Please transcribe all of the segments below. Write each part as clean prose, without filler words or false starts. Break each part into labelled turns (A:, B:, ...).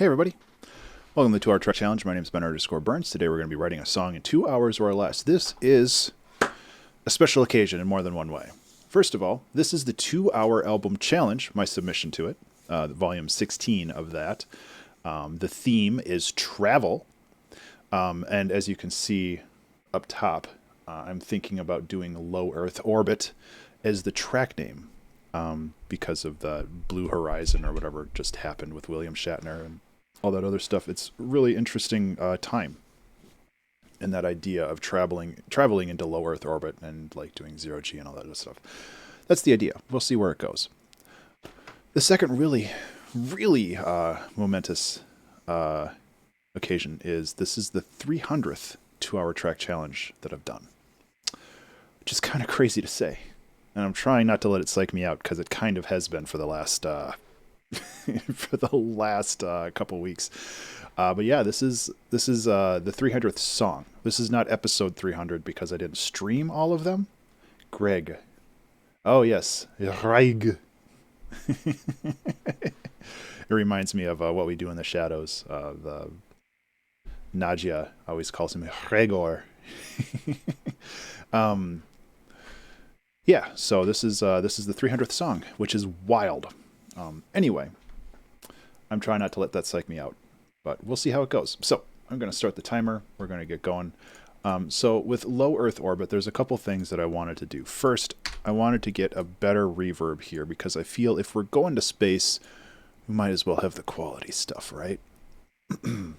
A: Hey everybody, welcome to the 2 Hour Track Challenge. My name is Ben_Burns. Today we're going to be writing a song in 2 hours or less. This is a special occasion in more than one way. First of all, this is the 2 Hour Album Challenge, my submission to it, volume 16 of that. The theme is travel, and as you can see up top, I'm thinking about doing Low Earth Orbit as the track name. Because of the Blue Horizon or whatever just happened with William Shatner and all that other stuff. It's really interesting time, and that idea of traveling into low Earth orbit and like doing 0G and all that other stuff. That's the idea. We'll see where it goes. The second really momentous occasion is this is the 300th 2 Hour Track Challenge that I've done, which is kind of crazy to say. And I'm trying not to let it psych me out because it kind of has been for the last couple weeks. But yeah, this is the 300th song. This is not episode 300 because I didn't stream all of them. Greg. Oh yes, Greg. It reminds me of What We Do in the Shadows. Nadia always calls him Gregor. Yeah, so this is the 300th song, which is wild. Anyway, I'm trying not to let that psych me out, but we'll see how it goes. So I'm going to start the timer. We're going to get going. So with Low Earth Orbit, there's a couple things that I wanted to do. First, I wanted to get a better reverb here because I feel if we're going to space, we might as well have the quality stuff, right? And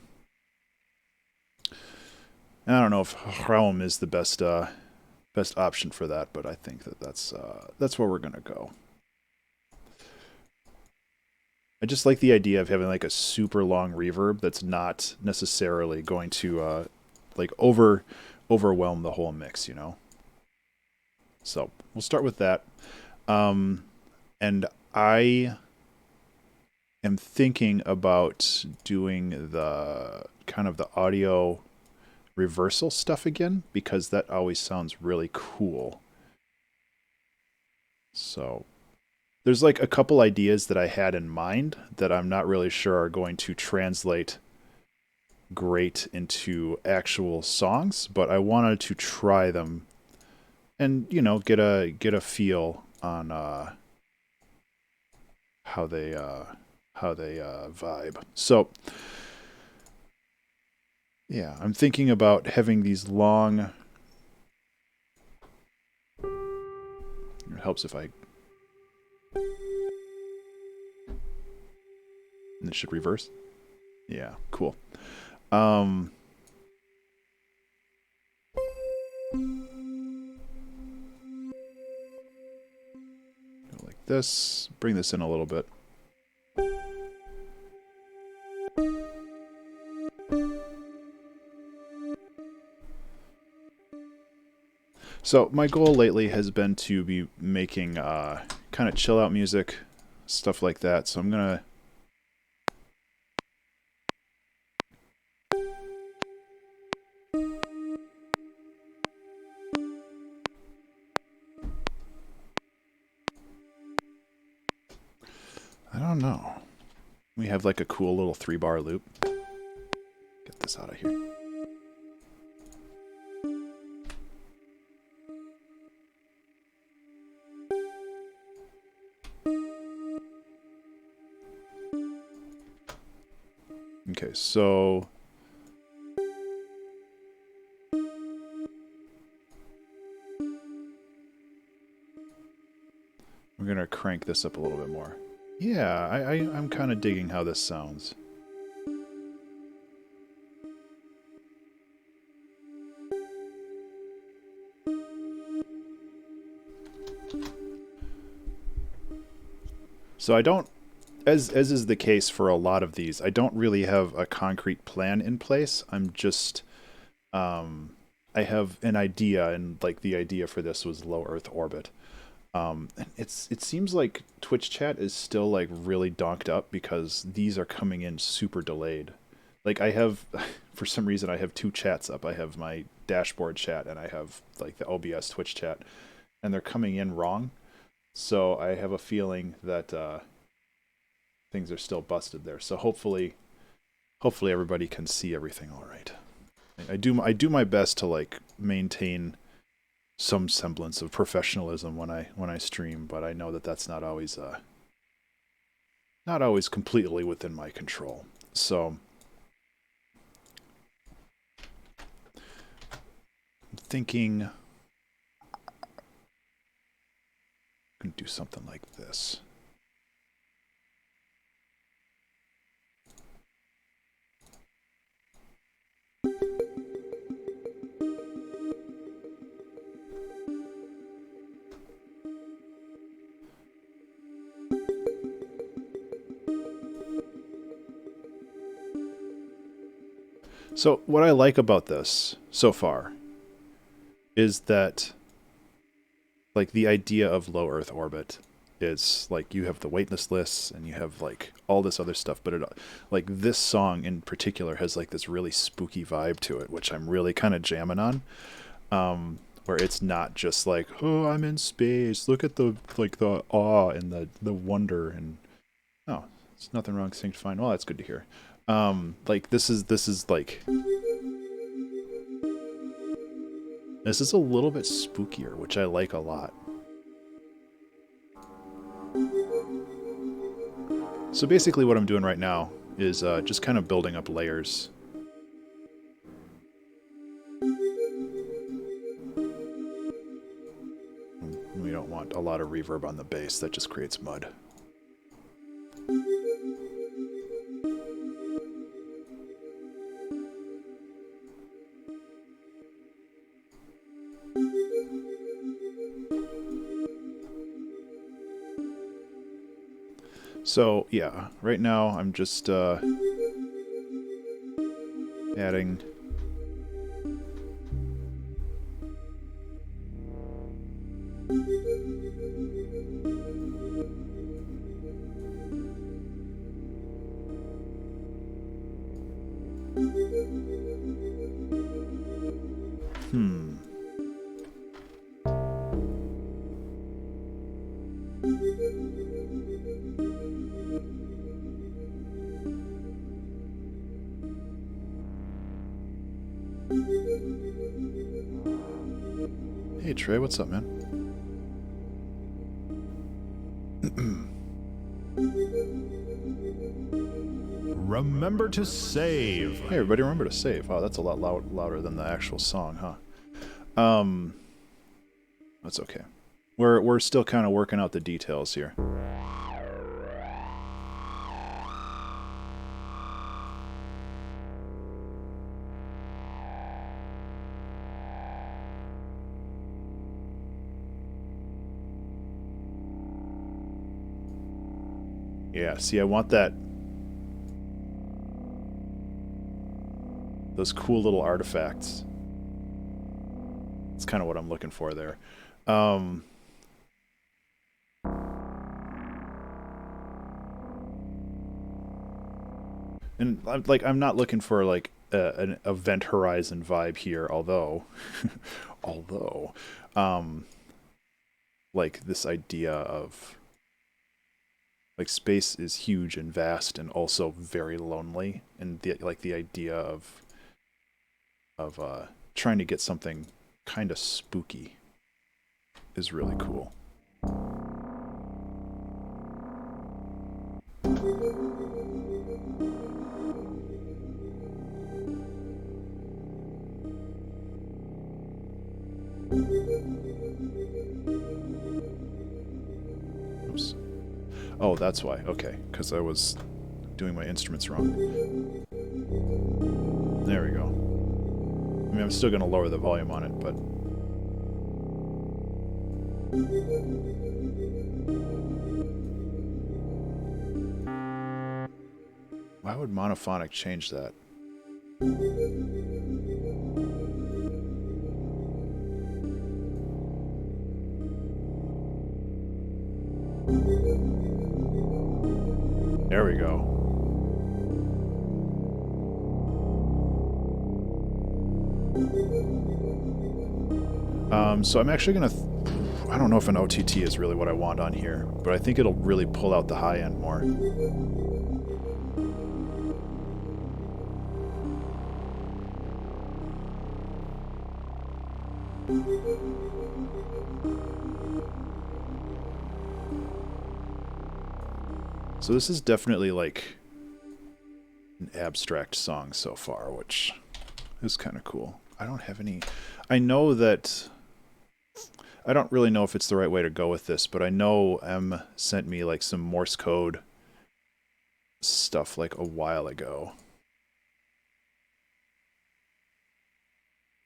A: I don't know if Chrome is the best option for that, but I think that's where we're gonna go. I just like the idea of having like a super long reverb that's not necessarily going to like overwhelm the whole mix, you know. So we'll start with that, and I am thinking about doing the kind of the audio reversal stuff again because that always sounds really cool. So there's like a couple ideas that I had in mind that I'm not really sure are going to translate great into actual songs, but I wanted to try them and, you know, get a feel on how they vibe. So yeah, I'm thinking about having these long... It helps if I... And it should reverse? Yeah, cool. Go like this. Bring this in a little bit. So my goal lately has been to be making kind of chill out music, stuff like that. So I'm gonna I don't know. We have like a cool little 3-bar loop. Get this out of here. Okay, so we're gonna crank this up a little bit more. Yeah, I'm kind of digging how this sounds. So I don't, as is the case for a lot of these, I don't really have a concrete plan in place. I'm just, I have an idea, and like the idea for this was Low Earth Orbit. And it seems like Twitch chat is still like really donked up because these are coming in super delayed. Like I have, for some reason, I have 2 chats up. I have my dashboard chat and I have like the OBS Twitch chat, and they're coming in wrong. So I have a feeling that things are still busted there. So hopefully hopefully everybody can see everything all right. I do my best to like maintain some semblance of professionalism when I stream, but I know that that's not always completely within my control. So I'm thinking I'm gonna do something like this. So what I like about this so far is that like the idea of low Earth orbit is like you have the waitlist lists and you have like all this other stuff, but it like this song in particular has like this really spooky vibe to it, which I'm really kind of jamming on. Where it's not just like, oh, I'm in space, look at the like the awe and the wonder, and oh, there's nothing wrong sanctifying. Well, that's good to hear. Like this is like this is a little bit spookier, which I like a lot. So basically what I'm doing right now is just kind of building up layers. We don't want a lot of reverb on the bass, that just creates mud. So, yeah, right now I'm just adding Hey Trey, what's up, man?
B: Remember to save.
A: Hey everybody, remember to save. Oh, that's a lot louder than the actual song, huh? That's okay. We're still kind of working out the details here. Yeah, see, I want those cool little artifacts. That's kind of what I'm looking for there. And I'm not looking for like an Event Horizon vibe here, although like this idea of like space is huge and vast and also very lonely, and the idea of trying to get something kind of spooky is really cool. Oops. Oh, that's why. Okay, because I was doing my instruments wrong. There we go. I mean, I'm still going to lower the volume on it, but... Why would monophonic change that? There we go. So I'm actually going to... I don't know if an OTT is really what I want on here, but I think it'll really pull out the high end more. So this is definitely like an abstract song so far, which is kind of cool. I don't have any... I know that... I don't really know if it's the right way to go with this, but I know M sent me like some Morse code stuff like a while ago.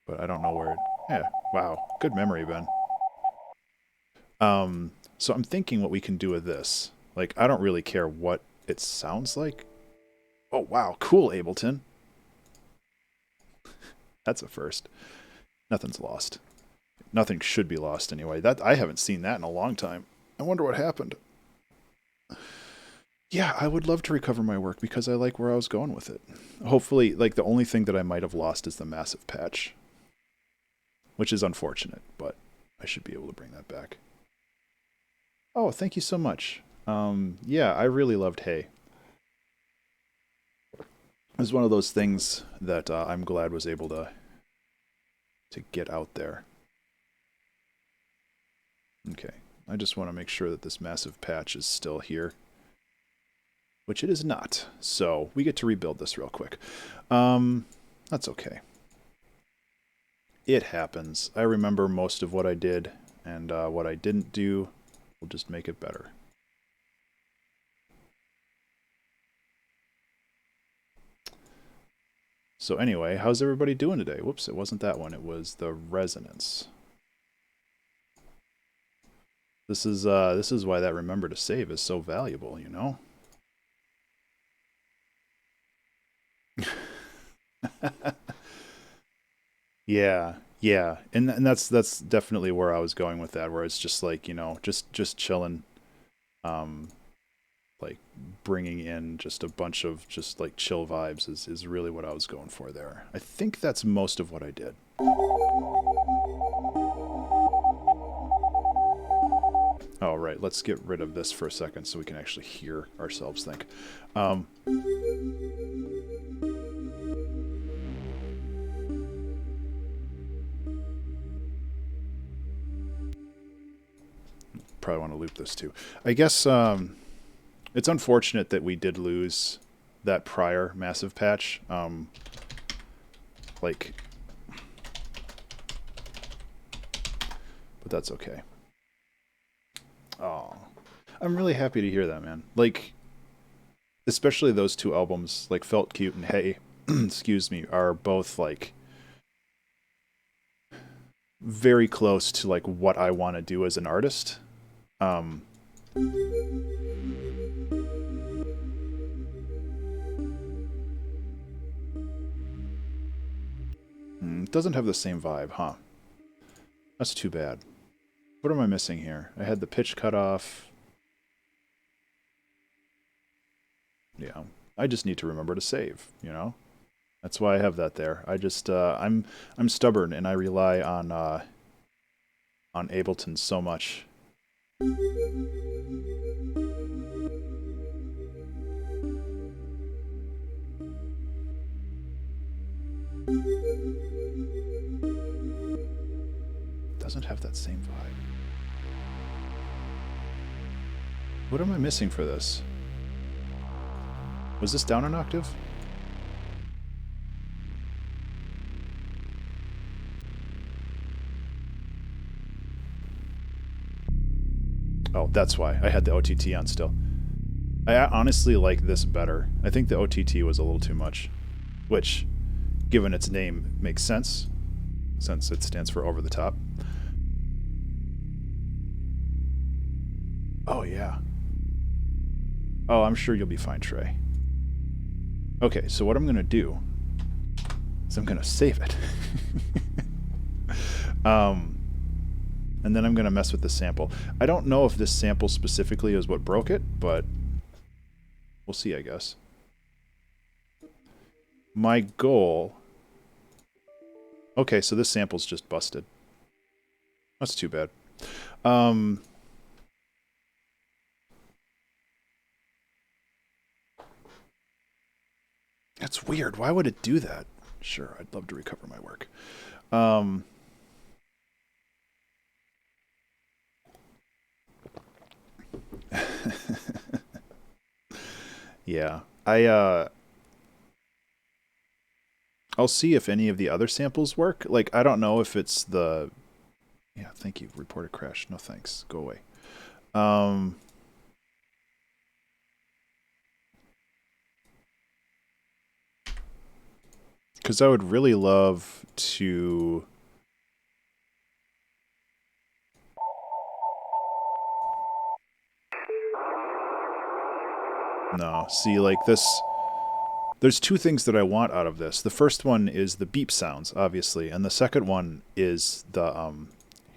A: But I don't know where it... Yeah, wow. Good memory, Ben. So I'm thinking what we can do with this. Like, I don't really care what it sounds like. Oh, wow. Cool, Ableton. That's a first. Nothing's lost. Nothing should be lost anyway. That I haven't seen that in a long time. I wonder what happened. Yeah, I would love to recover my work because I like where I was going with it. Hopefully, like, the only thing that I might have lost is the massive patch. Which is unfortunate, but I should be able to bring that back. Oh, thank you so much. Yeah, I really loved Hey. It was one of those things that I'm glad was able to get out there. Okay, I just want to make sure that this massive patch is still here. Which it is not. So, we get to rebuild this real quick. That's okay. It happens. I remember most of what I did, and what I didn't do, we'll just make it better. So anyway, how's everybody doing today? Whoops, it wasn't that one. It was the resonance. This is why that remember to save is so valuable, you know? Yeah, yeah, and that's definitely where I was going with that, where it's just like, you know, just chilling, like bringing in just a bunch of just like chill vibes is really what I was going for there. I think that's most of what I did. All right, let's get rid of this for a second so we can actually hear ourselves think. Probably want to loop this too. I guess it's unfortunate that we did lose that prior massive patch. But that's okay. Oh, I'm really happy to hear that, man. Like, especially those two albums, like Felt Cute and Hey, excuse me, are both like very close to like what I want to do as an artist. It doesn't have the same vibe, huh? That's too bad. What am I missing here? I had the pitch cut off. Yeah, I just need to remember to save, you know? That's why I have that there. I just, I'm stubborn and I rely on Ableton so much. Doesn't have that same vibe. What am I missing for this? Was this down an octave? Oh, that's why. I had the OTT on still. I honestly like this better. I think the OTT was a little too much. Which, given its name, makes sense, since it stands for over the top. Oh, yeah. Oh, I'm sure you'll be fine, Trey. Okay, so what I'm going to do is I'm going to save it. And then I'm going to mess with the sample. I don't know if this sample specifically is what broke it, but we'll see, I guess. My goal... Okay, so this sample's just busted. That's too bad. That's weird. Why would it do that? Sure, I'd love to recover my work. Yeah. I'll see if any of the other samples work. Like, I don't know if it's the... Yeah, thank you. Report a crash. No thanks. Go away. Because I would really love to... No, see, like this... There's two things that I want out of this. The first one is the beep sounds, obviously, and the second one is the...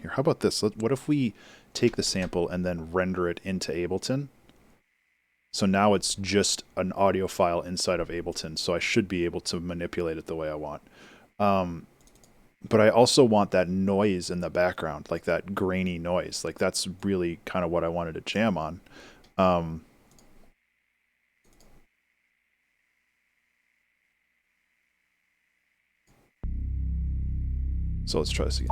A: Here, how about this? What if we take the sample and then render it into Ableton? So now it's just an audio file inside of Ableton, so I should be able to manipulate it the way I want. But I also want that noise in the background, like that grainy noise. Like, that's really kind of what I wanted to jam on. So let's try this again.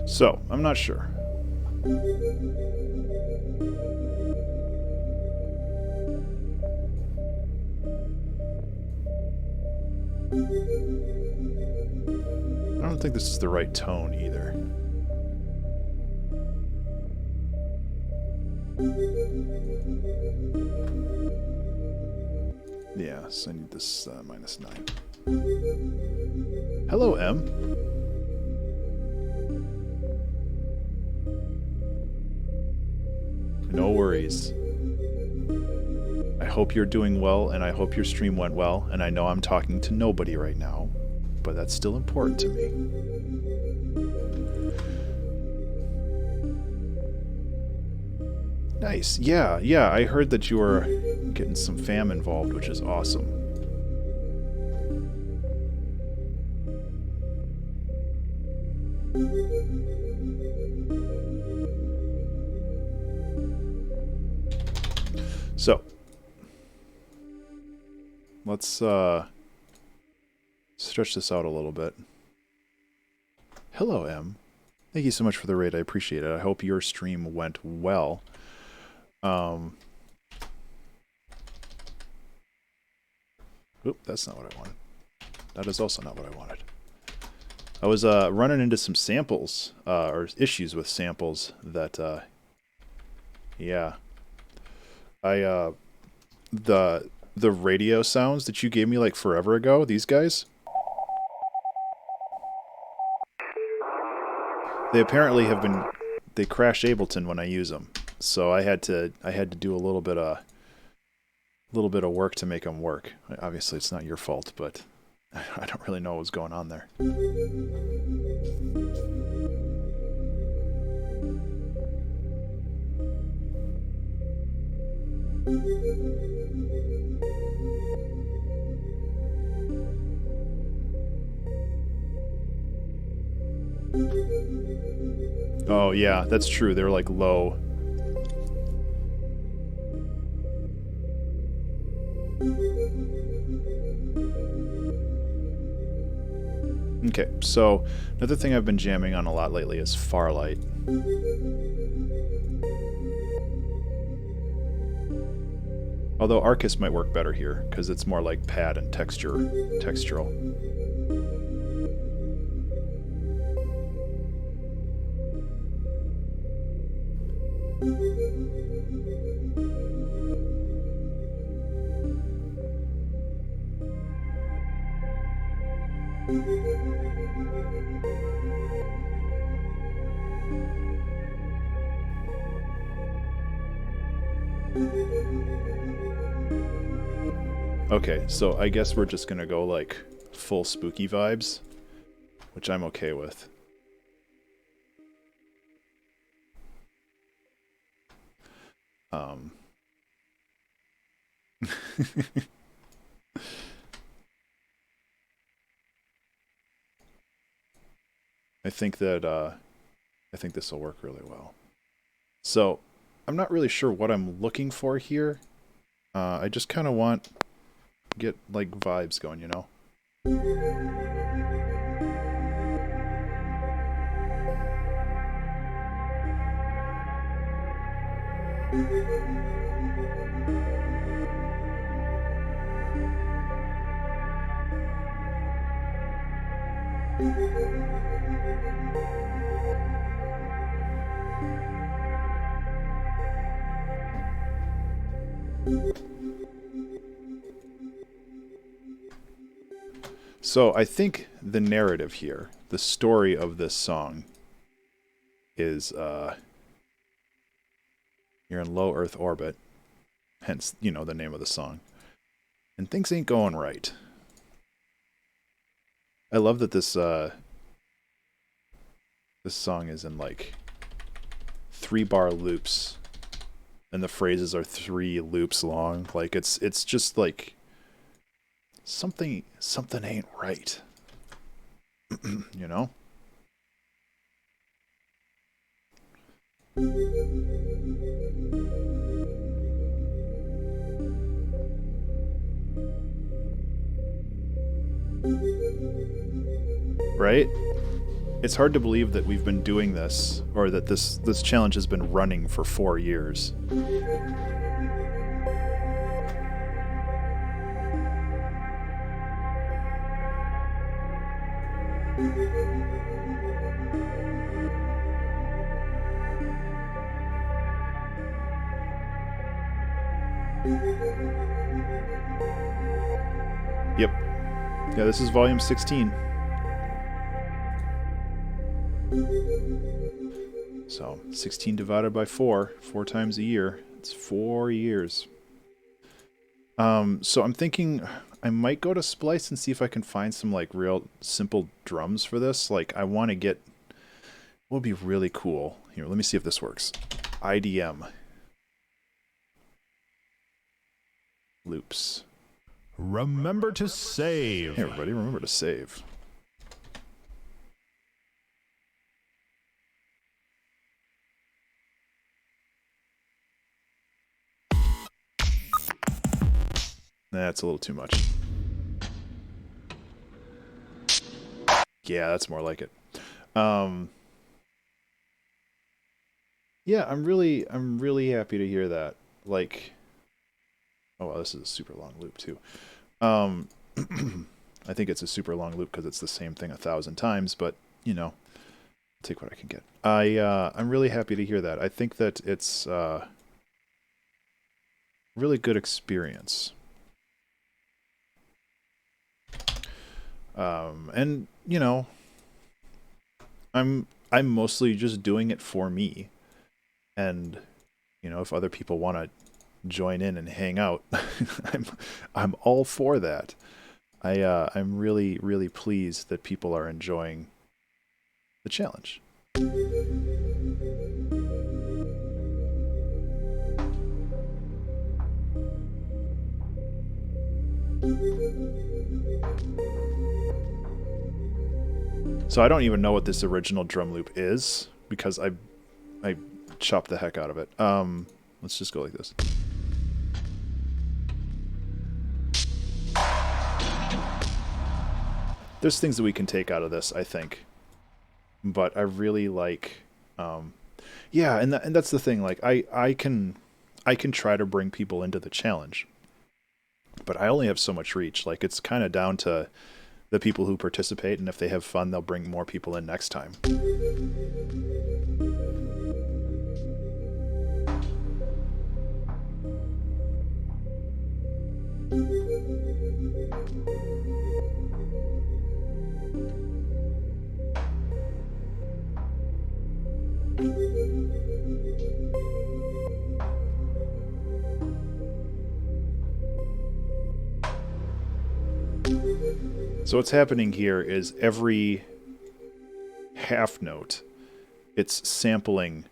A: So, I'm not sure. I don't think this is the right tone either. Yeah, so I need this -9. Hello, M. No worries. I hope you're doing well, and I hope your stream went well, and I know I'm talking to nobody right now, but that's still important to me. Nice. Yeah, I heard that you were getting some fam involved, which is awesome. So, let's stretch this out a little bit. Hello, M. Thank you so much for the raid. I appreciate it. I hope your stream went well. Oop, that's not what I wanted. That is also not what I wanted. I was running into some samples, or issues with samples that, yeah. The radio sounds that you gave me like forever ago, these guys, they apparently have been, they crash Ableton when I use them. So I had to do a little bit of work to make them work. Obviously it's not your fault, but I don't really know what was going on there. Oh yeah, that's true. They're like low. Okay, so another thing I've been jamming on a lot lately is Farlight. Although Arcus might work better here, because it's more like pad and textural. Okay, so I guess we're just gonna go like full spooky vibes, which I'm okay with. Um, I think that I think this will work really well. So I'm not really sure what I'm looking for here. I just kind of want get like vibes going, you know. So I think the narrative here, the story of this song is you're in low Earth orbit, hence, you know, the name of the song. And things ain't going right. I love that this song is in like 3-bar loops and the phrases are 3 loops long. Like it's just like something ain't right. You know? Right? It's hard to believe that we've been doing this, or that this challenge has been running for 4 years. Yep. Yeah, this is volume 16. So 16 divided by 4 times a year. It's 4 years. So I'm thinking I might go to Splice and see if I can find some like real simple drums for this. Like I want to get what would be really cool. Here, let me see if this works. IDM. Loops.
B: Remember to save.
A: Hey everybody, remember to save. That's a little too much. Yeah, that's more like it. Yeah, I'm really happy to hear that. Like, oh wow, this is a super long loop too. I think it's a super long loop because it's the same thing 1,000 times, but you know, take what I can get. I'm really happy to hear that. I think that it's a really good experience. And you know, I'm mostly just doing it for me. And you know, if other people want to join in and hang out, I'm all for that. I'm really pleased that people are enjoying the challenge. So I don't even know what this original drum loop is because I chopped the heck out of it. Let's just go like this. There's things that we can take out of this, I think. But I really like yeah, and that's the thing, like I can try to bring people into the challenge. But I only have so much reach. Like it's kind of down to the people who participate, and if they have fun, they'll bring more people in next time. So what's happening here is every half note, it's sampling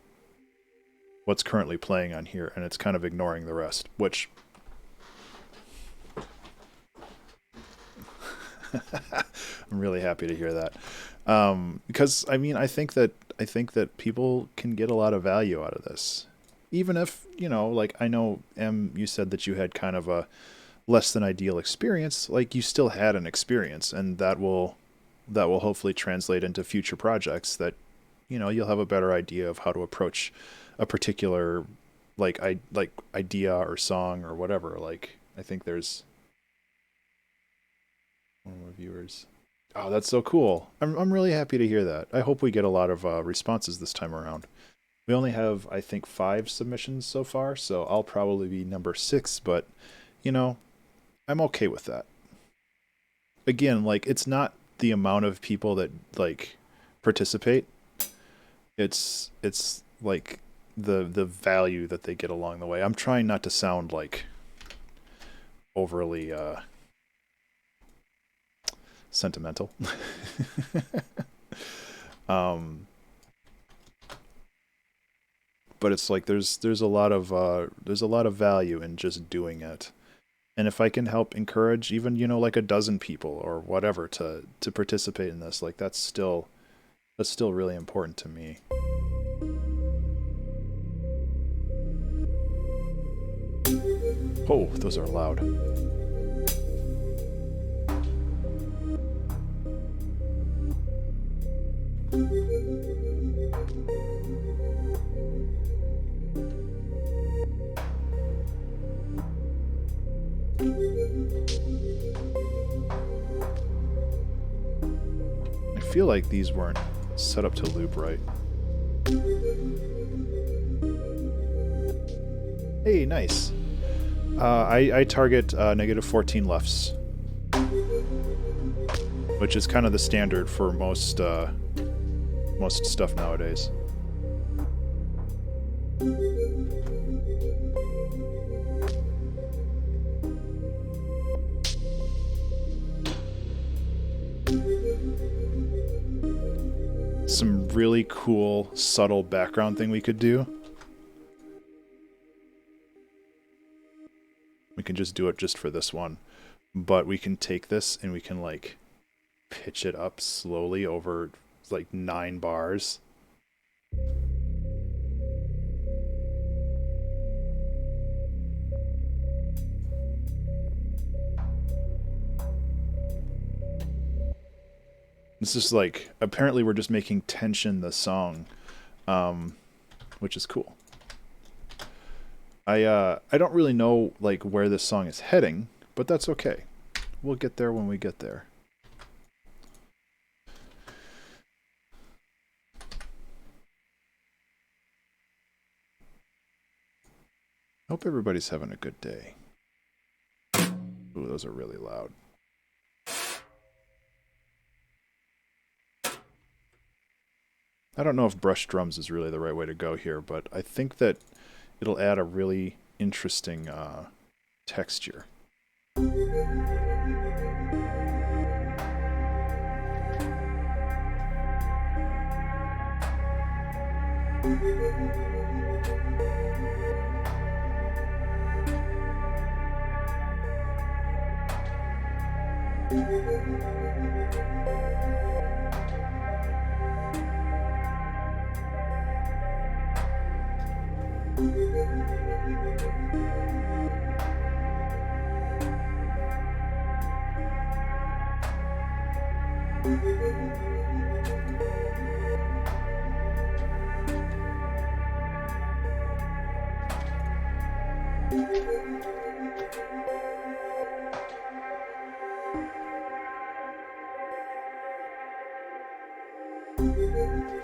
A: what's currently playing on here, and it's kind of ignoring the rest, which I'm really happy to hear that. Because I mean, I think that people can get a lot of value out of this. Even if, you know, like I know you said that you had kind of a less than ideal experience, like you still had an experience, and that will hopefully translate into future projects that, you know, you'll have a better idea of how to approach a particular like idea or song or whatever. Like I think there's one more viewers. Oh, that's so cool. I'm really happy to hear that. I hope we get a lot of responses this time around. We only have, I think, 5 submissions so far, so I'll probably be number 6, but, you know, I'm okay with that. Again, like, it's not the amount of people that, like, participate. It's like, the value that they get along the way. I'm trying not to sound, like, overly, sentimental. But it's like there's a lot of value in just doing it, and if I can help encourage even, you know, like a dozen people or whatever to participate in this, like that's still really important to me. Oh, those are loud. I feel like these weren't set up to loop right. Hey, nice. I target -14 lefts, which is kind of the standard for most stuff nowadays. Some really cool, subtle background thing we could do. We can just do it just for this one. But we can take this and we can, like, pitch it up slowly over, like, 9 bars. This is like, apparently we're just making tension the song, which is cool. I don't really know, like, where this song is heading, but that's okay. We'll get there when we get there. Hope everybody's having a good day. Ooh, those are really loud. I don't know if brush drums is really the right way to go here, but I think that it'll add a really interesting texture.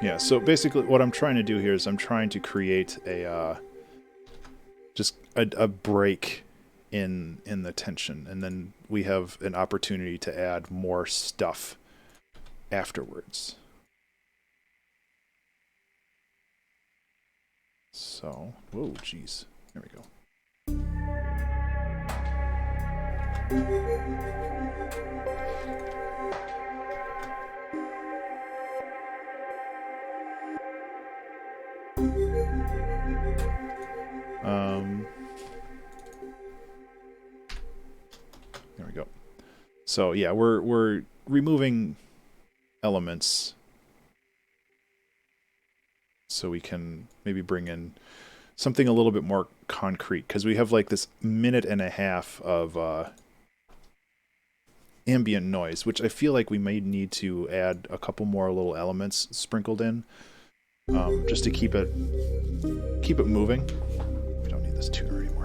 A: Yeah, so basically what I'm trying to do here is I'm trying to create a just a break in the tension, and then we have an opportunity to add more stuff afterwards. So, whoa, jeez. There we go. There we go. So yeah, we're removing elements so we can maybe bring in something a little bit more concrete, because we have like this minute and a half of ambient noise, which I feel like we may need to add a couple more little elements sprinkled in, just to keep it moving. We don't need this tuner anymore.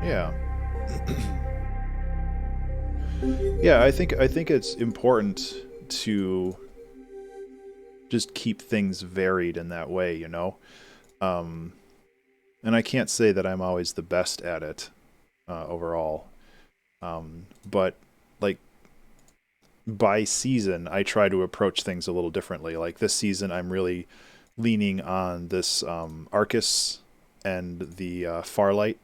A: Yeah. Yeah, I think it's important to just keep things varied in that way, you know? And I can't say that I'm always the best at it overall. But like by season, I try to approach things a little differently. Like this season, I'm really leaning on this Arcus and the Farlight.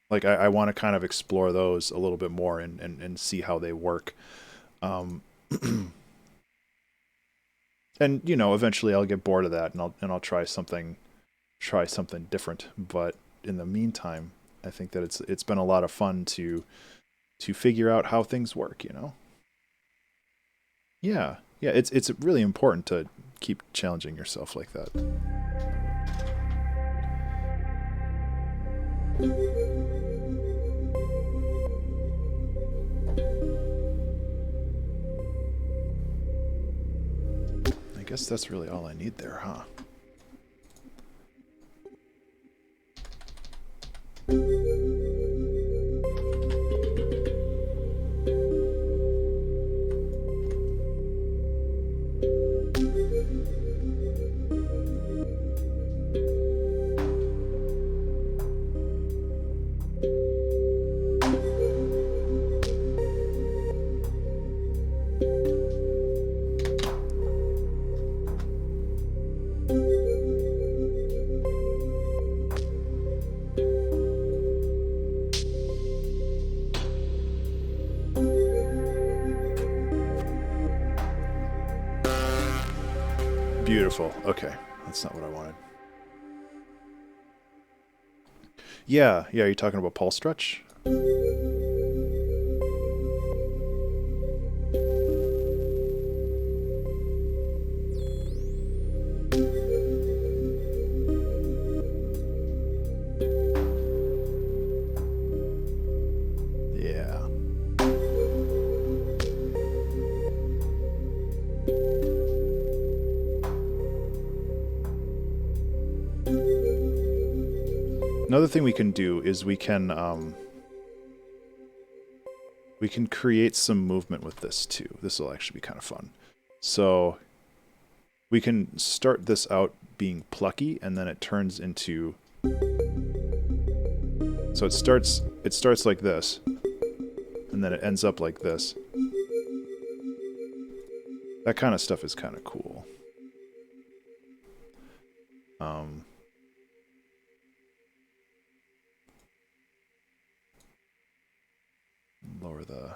A: Like I want to kind of explore those a little bit more and see how they work. And you know, eventually I'll get bored of that and I'll try something different. But in the meantime, I think that it's been a lot of fun to figure out how things work, you know? Yeah. Yeah, it's really important to keep challenging yourself like that. I guess that's really all I need there, huh? Beautiful. Okay. That's not what I wanted. Yeah, you're talking about pulse stretch? Yeah. Another thing we can do is we can create some movement with this too. This will actually be kind of fun. So we can start this out being plucky, and then it turns into. So it starts like this, and then it ends up like this. That kind of stuff is kind of cool. Lower the...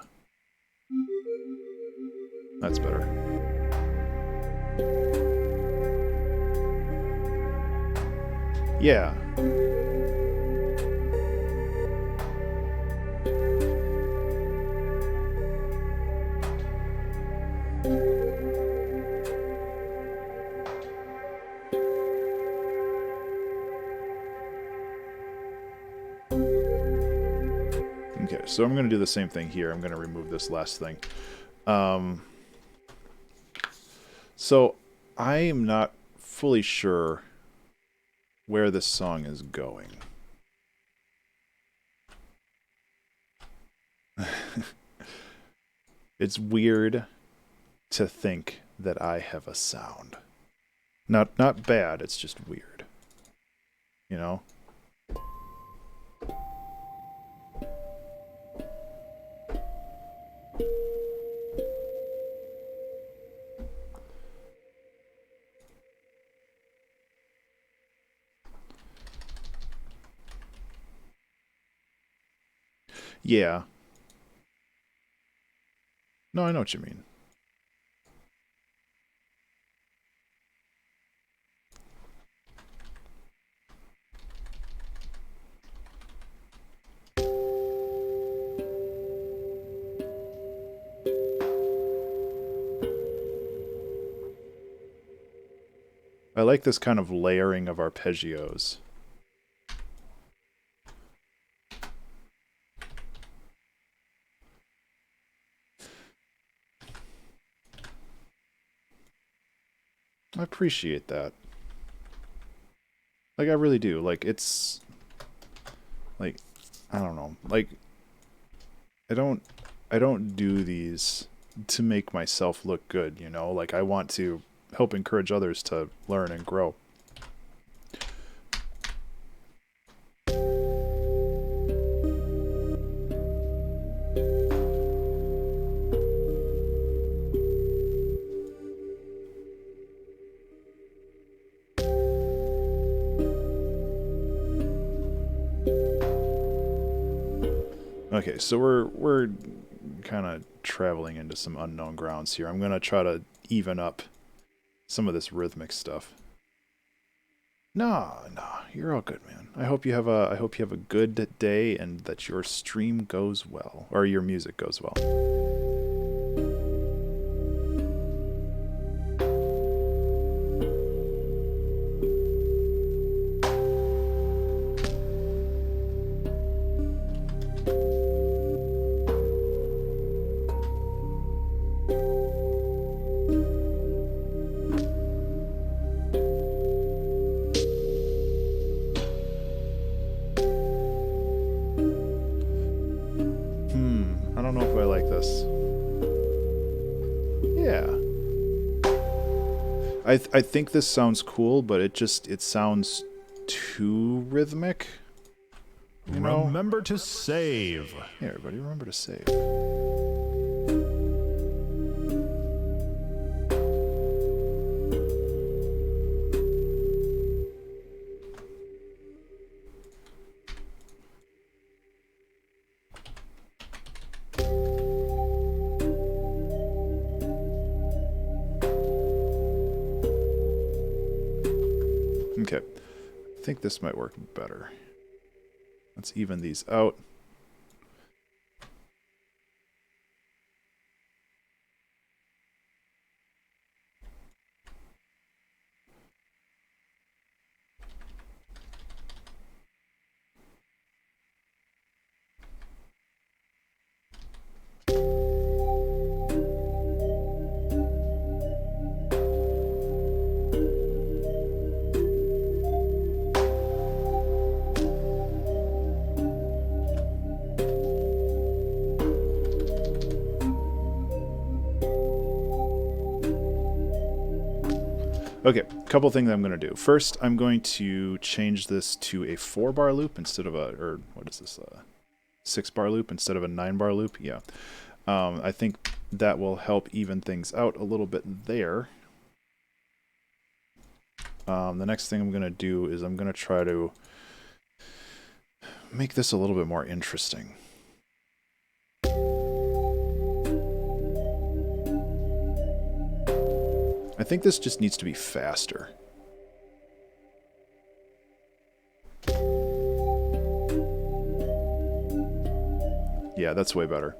A: That's better. Yeah. Okay, so I'm going to do the same thing here. I'm going to remove this last thing. So I am not fully sure where this song is going. It's weird to think that I have a sound. Not bad, it's just weird. You know? Yeah. No, I know what you mean. I like this kind of layering of arpeggios. I appreciate that. Like, I really do. Like, it's... Like, I don't know. Like, I don't do these to make myself look good, you know? Like, I want to help encourage others to learn and grow. Okay, so we're kind of traveling into some unknown grounds here. I'm gonna try to even up some of this rhythmic stuff. Nah, you're all good, man. I hope you have a good day and that your stream goes well, or your music goes well. I don't know if I like this. Yeah. I think this sounds cool, but it sounds too rhythmic. You know?
B: Remember to save.
A: Hey everybody, remember to save. Okay, I think this might work better. Let's even these out. Okay, a couple things I'm going to do. First, I'm going to change this to a 4-bar loop instead of or what is this, 6-bar loop instead of a 9-bar loop. Yeah, I think that will help even things out a little bit there. The next thing I'm going to do is I'm going to try to make this a little bit more interesting. I think this just needs to be faster. Yeah, that's way better.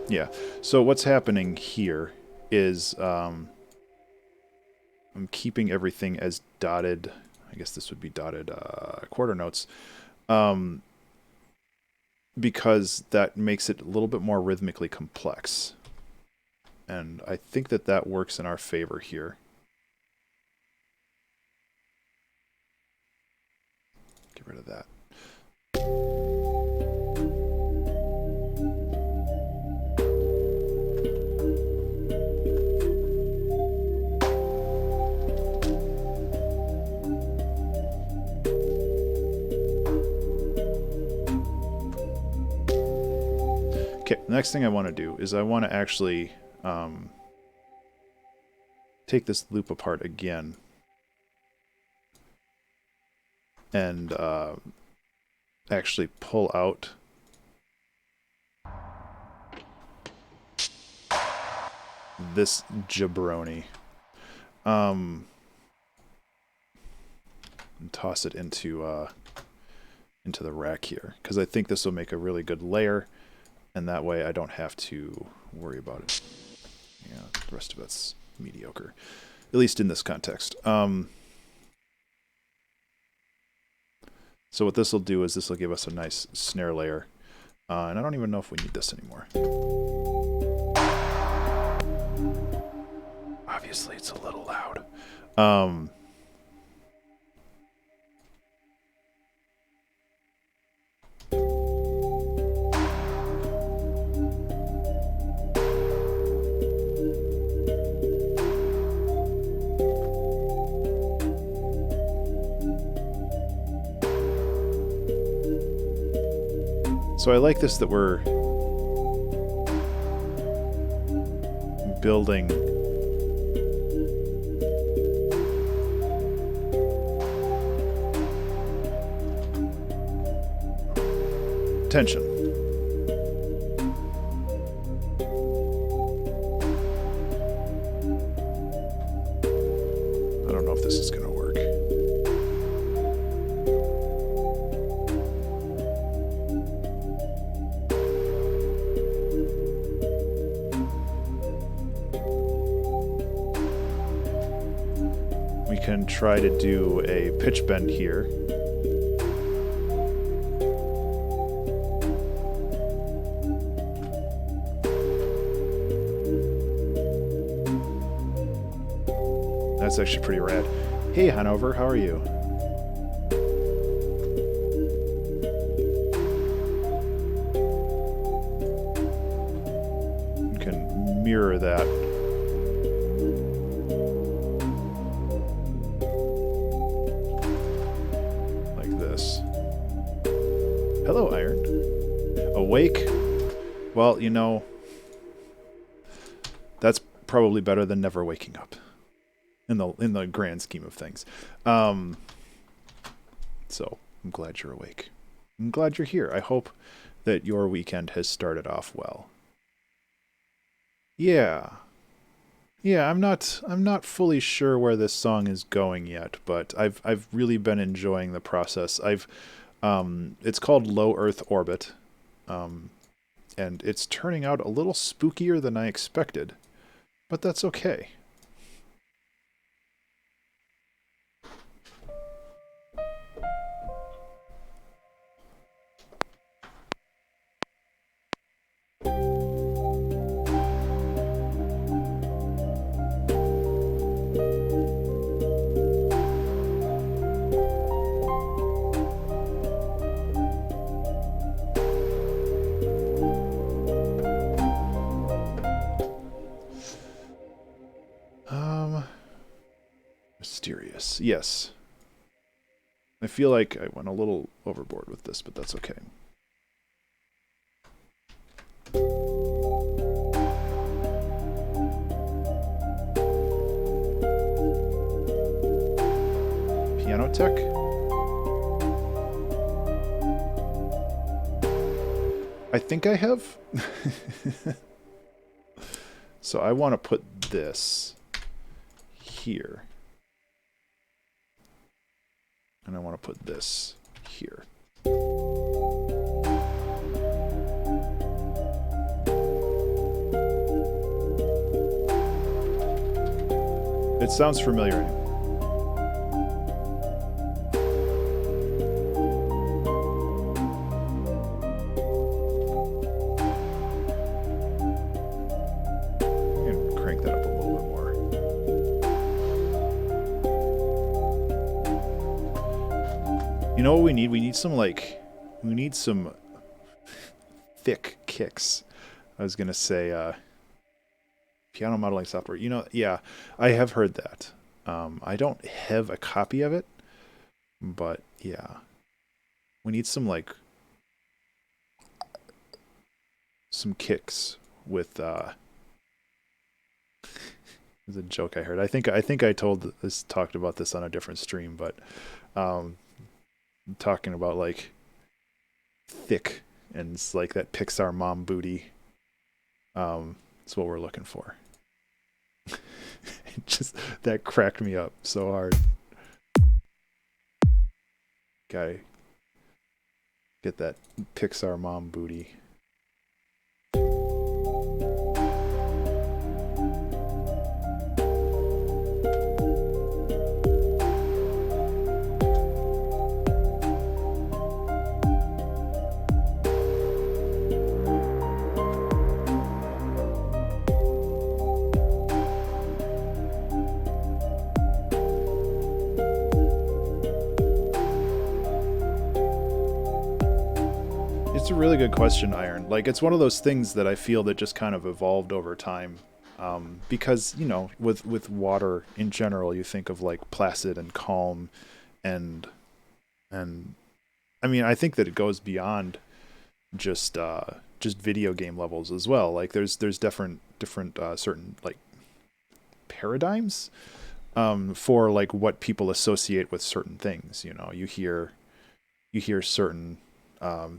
A: Yeah, so what's happening here is I'm keeping everything as dotted, I guess this would be dotted quarter notes, because that makes it a little bit more rhythmically complex. And I think that that works in our favor here. Get rid of that. Okay, the next thing I want to do is I want to actually take this loop apart again and actually pull out this jabroni. And toss it into the rack here, because I think this will make a really good layer, and that way I don't have to worry about it. Yeah, the rest of it's mediocre, at least in this context. So what this will do is this will give us a nice snare layer, and I don't even know if we need this anymore. Obviously, it's a little loud. So I like this that we're building tension. I don't know if this is going to work. We can try to do a pitch bend here. That's actually pretty rad. Hey, Hanover, how are you? You can mirror that. Like this. Hello, Iron. Awake? Well, you know, that's probably better than never waking up. In the grand scheme of things. So, I'm glad you're awake. I'm glad you're here. I hope that your weekend has started off well. Yeah. Yeah, I'm not fully sure where this song is going yet, but I've really been enjoying the process. It's called Low Earth Orbit. And it's turning out a little spookier than I expected, but that's okay. Mysterious. Yes. I feel like I went a little overboard with this, but that's okay. Piano tech? I think I have. So I want to put this here. And I want to put this here. It sounds familiar. I can crank that up a little bit more. You know what we need? We need some thick kicks. I was going to say, piano modeling software. You know, yeah, I have heard that. I don't have a copy of it, but yeah. We need some some kicks with there's a joke I heard. I think I talked about this on a different stream, but talking about like thick, and it's like that Pixar mom booty. It's what we're looking for. Just that cracked me up so hard. Gotta get that Pixar mom booty. It's a really good question, Iron. Like, it's one of those things that I feel that just kind of evolved over time. Because, you know, with water in general, you think of like placid and calm, and I mean, I think that it goes beyond just video game levels as well. Like, there's different certain like paradigms for like what people associate with certain things. You know, you hear certain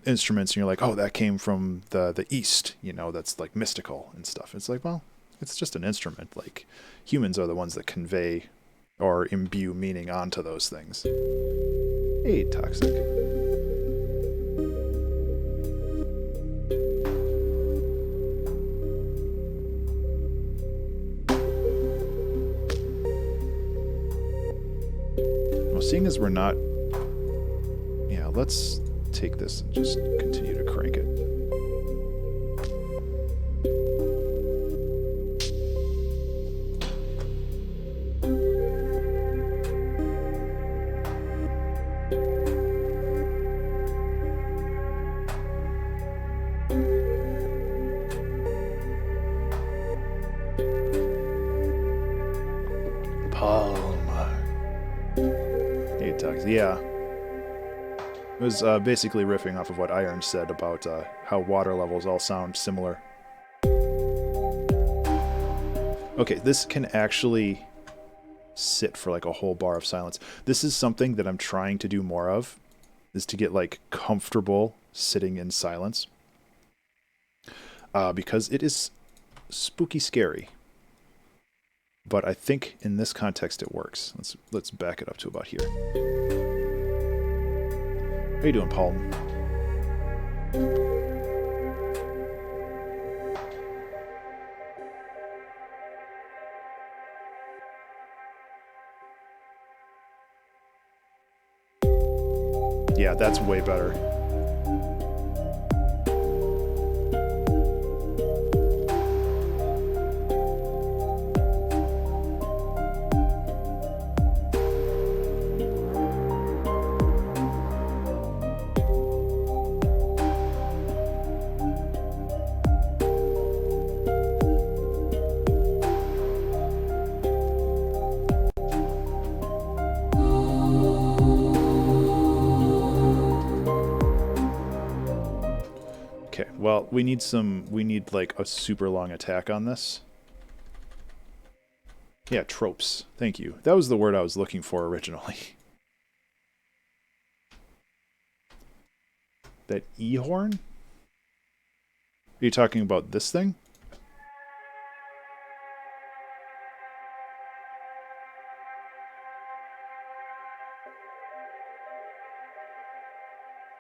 A: instruments and you're like, oh, that came from the East, you know, that's like mystical and stuff. It's like, well, it's just an instrument. Like, humans are the ones that convey or imbue meaning onto those things. Hey, Toxic. Well, seeing as we're not, yeah, let's take this and just continue to crank it. Hey, Tux. Yeah. It was basically riffing off of what Iron said about how water levels all sound similar. Okay, this can actually sit for like a whole bar of silence. This is something that I'm trying to do more of, is to get like comfortable sitting in silence. Because it is spooky scary. But I think in this context it works. Let's back it up to about here. How you doing, Paul? Yeah, that's way better. Well, we need like a super long attack on this. Yeah, tropes. Thank you. That was the word I was looking for originally. That E horn? Are you talking about this thing?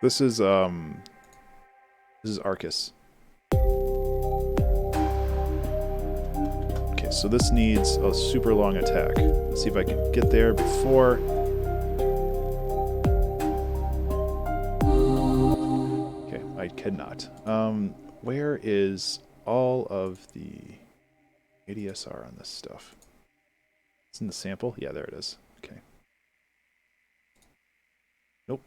A: This is Arcus. Okay, so this needs a super long attack. Let's see if I can get there before. Okay, I cannot. Where is all of the ADSR on this stuff? It's in the sample? Yeah, there it is. Okay. Nope.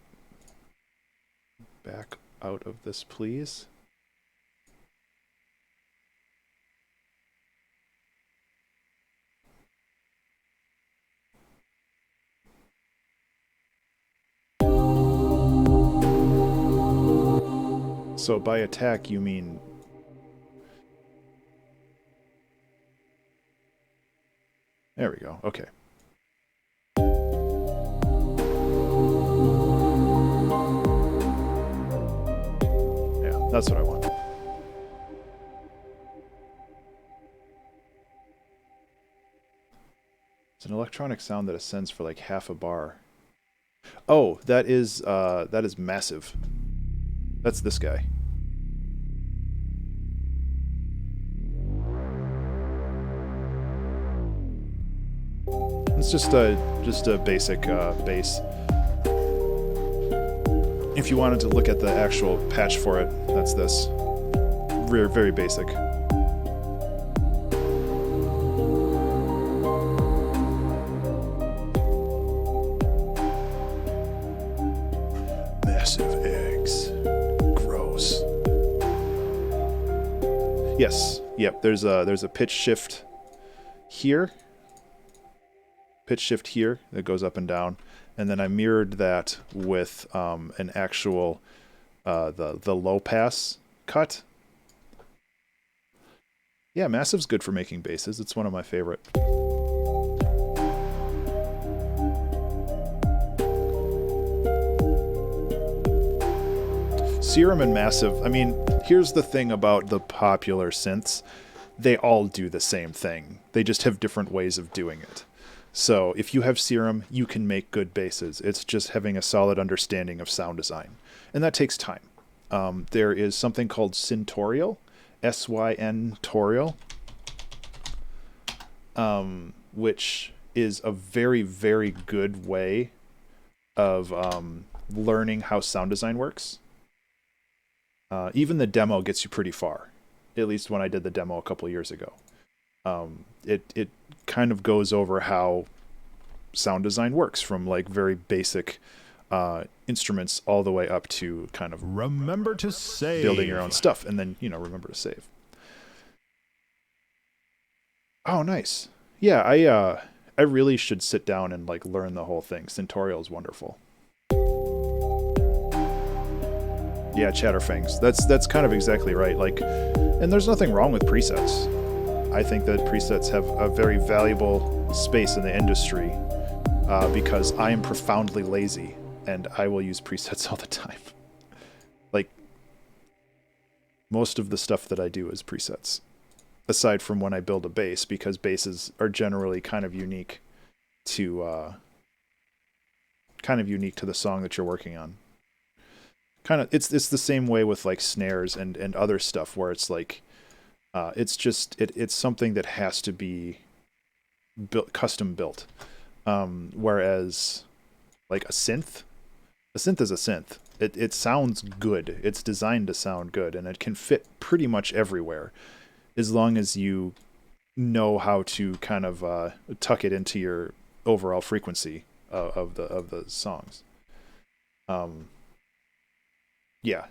A: Back out of this, please. So by attack, you mean There we go. Okay. Yeah, that's what I want. It's an electronic sound that ascends for like half a bar. Oh, that is massive. That's this guy. It's just a basic bass. If you wanted to look at the actual patch for it, that's this. Very, very basic. Massive eggs. Gross. Yes. Yep. There's a pitch shift here. Pitch shift here that goes up and down, and then I mirrored that with an actual the low pass cut. Yeah, Massive's good for making basses. It's one of my favorite. Serum and Massive, I mean, here's the thing about the popular synths. They all do the same thing. They just have different ways of doing it. So if you have Serum, you can make good basses. It's just having a solid understanding of sound design. And that takes time. There is something called Syntorial, S-Y-N-Torial, which is a very, very good way of learning how sound design works. Even the demo gets you pretty far, at least when I did the demo a couple years ago. It kind of goes over how sound design works from like very basic instruments all the way up to kind of
B: Remember to save.
A: building your own stuff, and then, you know, remember to save. Oh, nice. Yeah, I really should sit down and like learn the whole thing. Syntorial is wonderful. Yeah, Chatterfangs. That's kind of exactly right. Like, and there's nothing wrong with presets. I think that presets have a very valuable space in the industry because I am profoundly lazy and I will use presets all the time. Like, most of the stuff that I do is presets, aside from when I build a bass, because basses are generally kind of unique to the song that you're working on. It's the same way with like snares and other stuff where it's like it's something that has to be custom built, whereas like a synth is a synth. It sounds good. It's designed to sound good, and it can fit pretty much everywhere as long as you know how to kind of tuck it into your overall frequency of the songs. Yeah.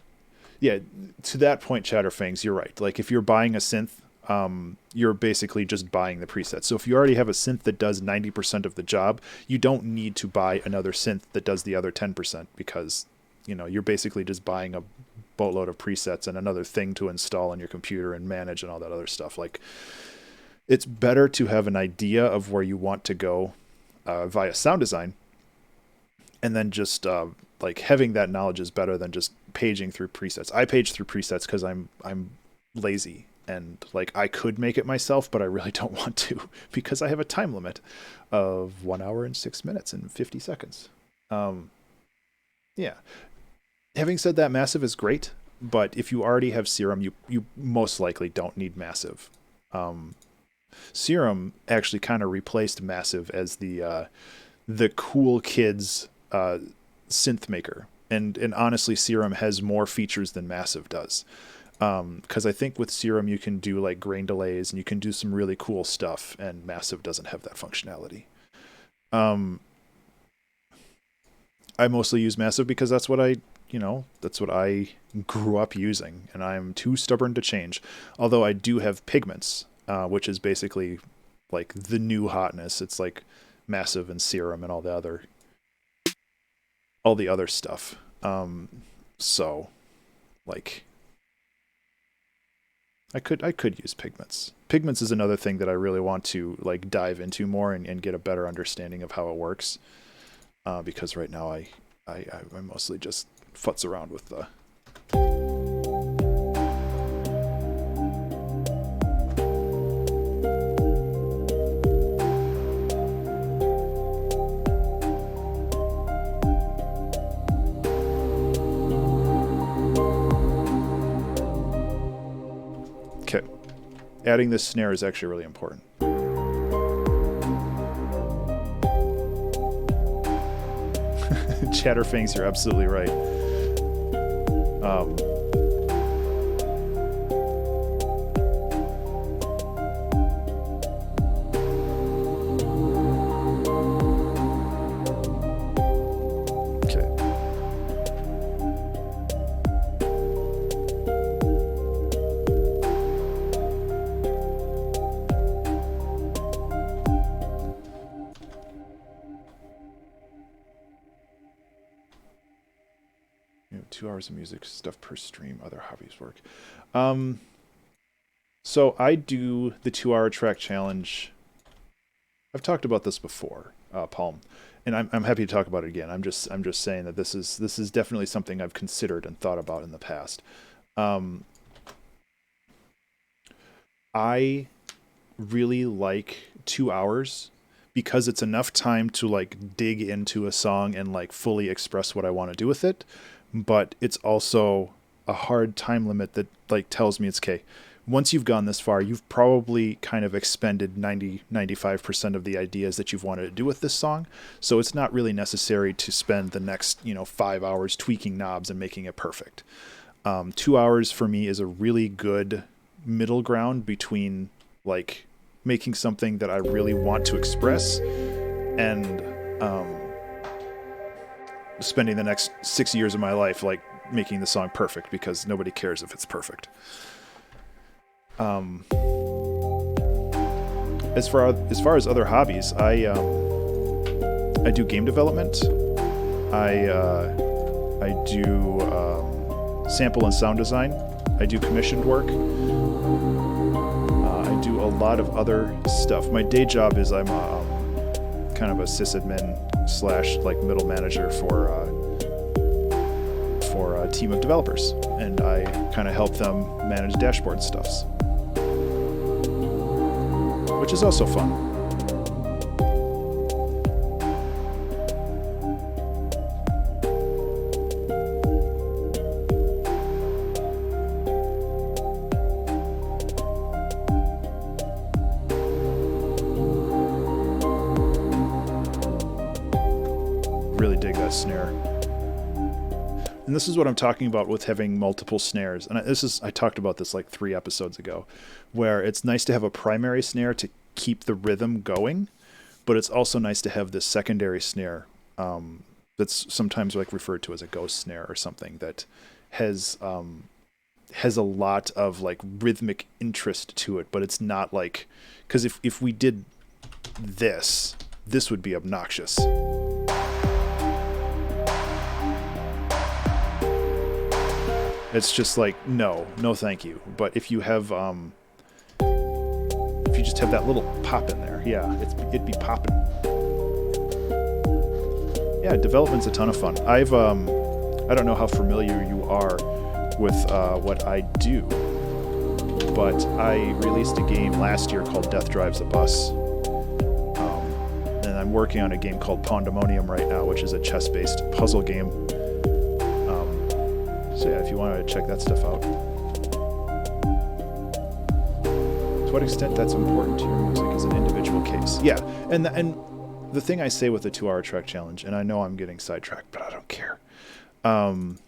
A: To that point, Chatterfangs, you're right. Like, if you're buying a synth, you're basically just buying the preset. So if you already have a synth that does 90% of the job, you don't need to buy another synth that does the other 10%, because, you know, you're basically just buying a boatload of presets and another thing to install on your computer and manage and all that other stuff. Like, it's better to have an idea of where you want to go via sound design, and then just like having that knowledge is better than just paging through presets. I page through presets because I'm lazy, and like I could make it myself, but I really don't want to because I have a time limit of 1 hour and 6 minutes and 50 seconds. Yeah. Having said that, Massive is great, but if you already have Serum, you most likely don't need Massive. Serum actually kind of replaced Massive as the cool kids synth maker, and honestly, Serum has more features than Massive does, because I think with Serum you can do like grain delays and you can do some really cool stuff, and Massive doesn't have that functionality. I mostly use Massive because that's what I grew up using, and I'm too stubborn to change. Although I do have Pigments, which is basically like the new hotness. It's like Massive and Serum and all the other stuff. So like, I could use Pigments. Pigments is another thing that I really want to like dive into more and get a better understanding of how it works. Because right now I mostly just futz around with the. Okay, adding this snare is actually really important. Chatterfangs, you're absolutely right. Okay. You know, 2 hours of music stuff per stream. Other hobbies work. So I do the 2-hour track challenge. I've talked about this before, Palm, and I'm happy to talk about it again. I'm just saying that this is definitely something I've considered and thought about in the past. I really like 2 hours because it's enough time to like dig into a song and like fully express what I want to do with it. But it's also a hard time limit that like tells me it's okay. Once you've gone this far, you've probably kind of expended 95% of the ideas that you've wanted to do with this song. So it's not really necessary to spend the next, 5 hours tweaking knobs and making it perfect. 2 hours for me is a really good middle ground between like making something that I really want to express and, spending the next 6 years of my life like making the song perfect because nobody cares if it's perfect. As far as other hobbies, I do game development. I do sample and sound design. I do commissioned work. I do a lot of other stuff. My day job is I'm kind of a sysadmin / like middle manager for a team of developers, and I kind of help them manage dashboard stuffs, which is also fun. Really dig that snare. And this is what I'm talking about with having multiple snares. And I talked about this like 3 episodes ago, where it's nice to have a primary snare to keep the rhythm going, but it's also nice to have this secondary snare that's sometimes like referred to as a ghost snare or something that has a lot of like rhythmic interest to it, but it's not like, because if we did this would be obnoxious. It's just like, no thank you. But if you have if you just have that little pop in there, yeah, it'd be popping. Yeah, development's a ton of fun. I don't know how familiar you are with what I do, but I released a game last year called Death Drives a Bus. And I'm working on a game called Pandemonium right now, which is a chess-based puzzle game. So yeah, if you want to check that stuff out. To what extent that's important to your music is an individual case. Yeah, and the thing I say with the 2-hour track challenge, and I know I'm getting sidetracked, but I don't care. The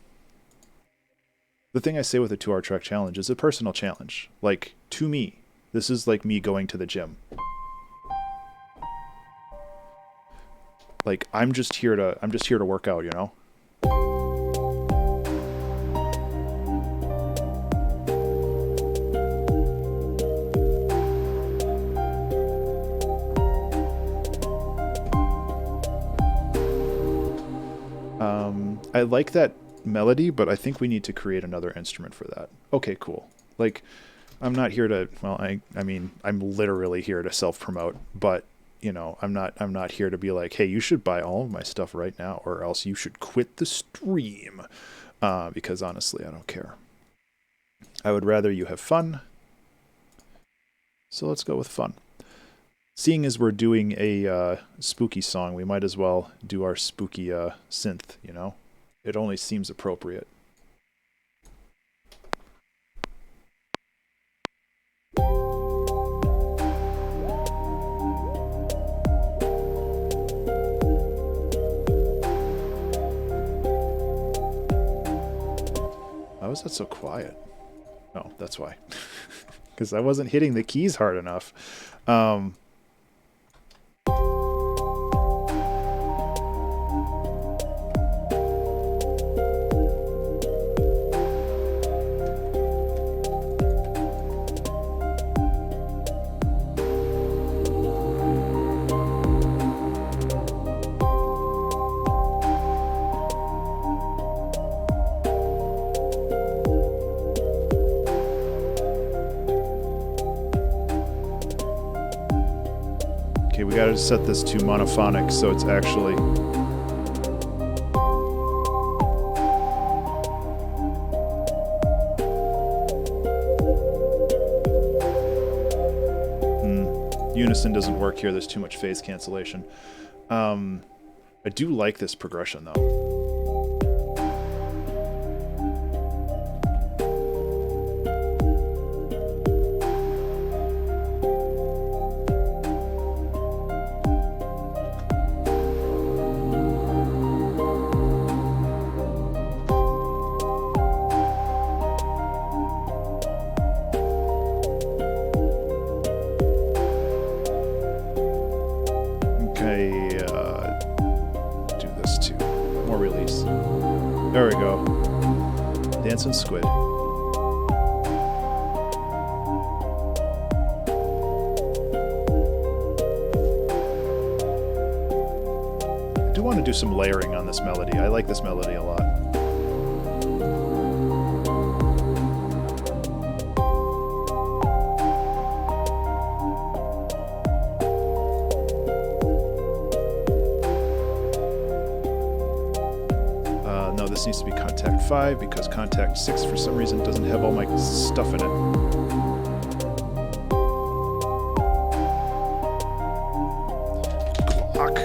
A: thing I say with the 2-hour track challenge is a personal challenge. Like, to me, this is like me going to the gym. Like, I'm just here to work out, you know? I like that melody, but I think we need to create another instrument for that. Okay, cool. Like, I'm not here to, well, I mean, I'm literally here to self-promote, but, you know, I'm not here to be like, hey, you should buy all of my stuff right now, or else you should quit the stream, because honestly, I don't care. I would rather you have fun, so let's go with fun. Seeing as we're doing a spooky song, we might as well do our spooky synth, you know? It only seems appropriate. Why was that so quiet? Oh, that's why. Because I wasn't hitting the keys hard enough. We gotta set this to monophonic so it's actually... Unison doesn't work here, there's too much phase cancellation. I do like this progression though. There we go. Dancing squid. I do want to do some layering on this melody. I like this melody a lot. This needs to be contact 5 because contact 6 for some reason doesn't have all my stuff in it. Glock.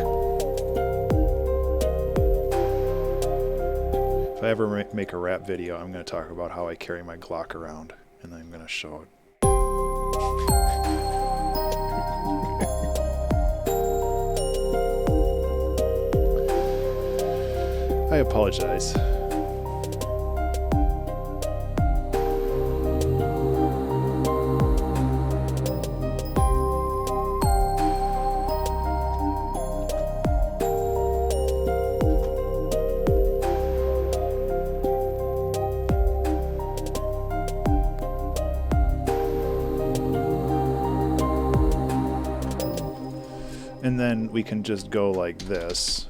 A: If I ever make a rap video, I'm going to talk about how I carry my Glock around, and then I'm going to show it. I apologize. And then we can just go like this.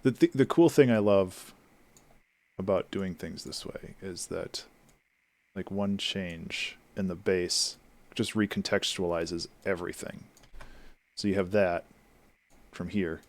A: The cool thing I love about doing things this way is that, like, one change in the bass just recontextualizes everything. So you have that from here.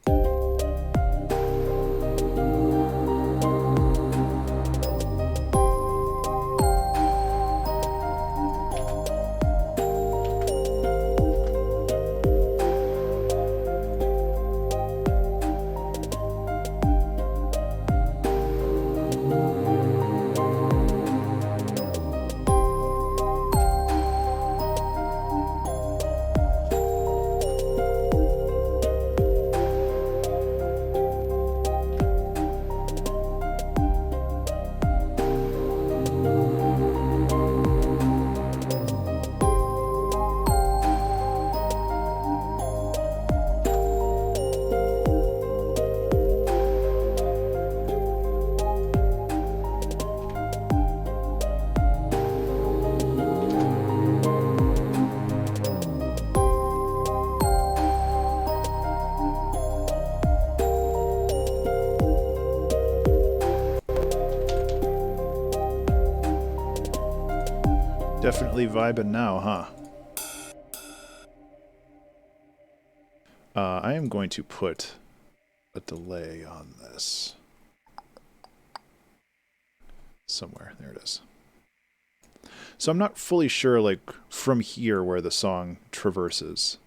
A: Definitely vibing now, huh? I am going to put a delay on this. Somewhere. There it is. So I'm not fully sure, like, from here where the song traverses.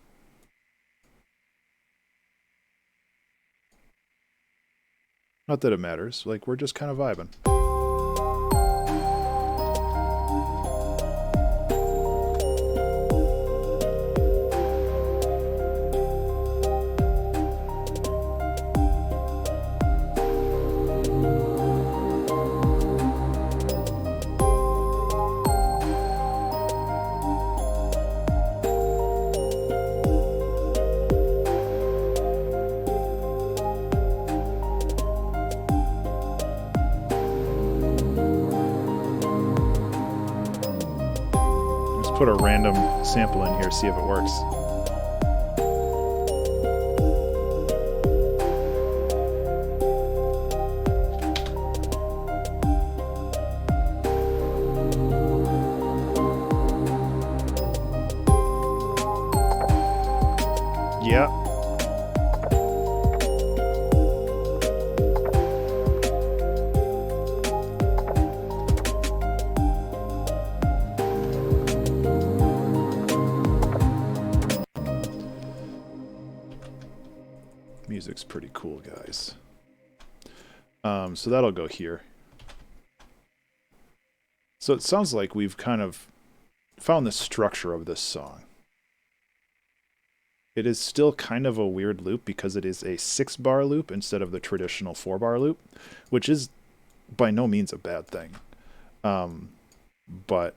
A: Not that it matters. Like, we're just kind of vibing. Put a random sample in here, see if it works. Yeah. Music's pretty cool, guys. So that'll go here. So it sounds like we've kind of found the structure of this song. It is still kind of a weird loop because it is a 6-bar loop instead of the traditional 4-bar loop, which is by no means a bad thing. But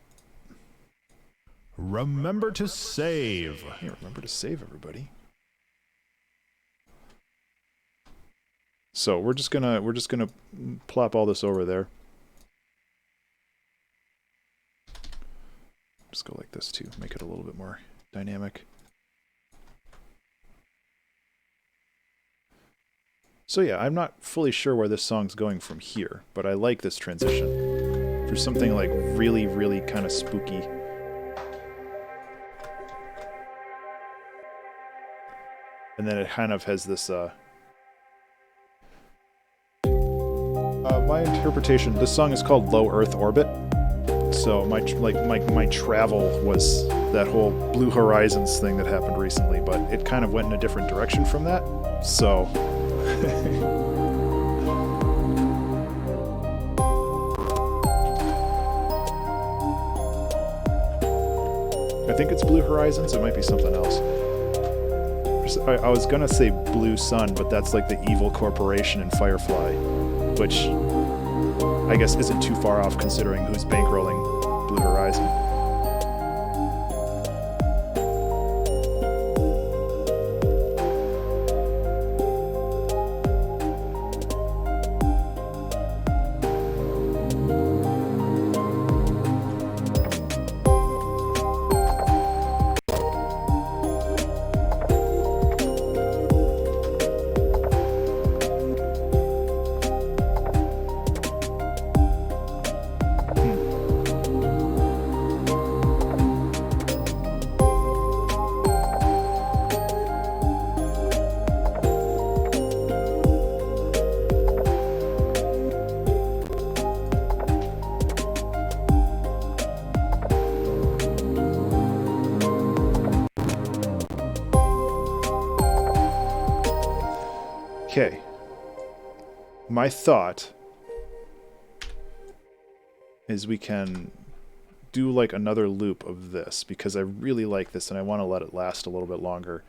B: remember to save.
A: Hey, remember to save, everybody. So we're just gonna plop all this over there. Just go like this too, make it a little bit more dynamic. So yeah, I'm not fully sure where this song's going from here, but I like this transition for something like really, really kind of spooky. And then it kind of has this my interpretation, this song is called Low Earth Orbit. So my travel was that whole Blue Horizons thing that happened recently, but it kind of went in a different direction from that. So I think it's Blue Horizons, it might be something else. I was gonna say Blue Sun, but that's like the evil corporation in Firefly, which I guess isn't too far off considering who's bankrolling Blue Horizon. Okay. My thought is we can do like another loop of this because I really like this and I want to let it last a little bit longer.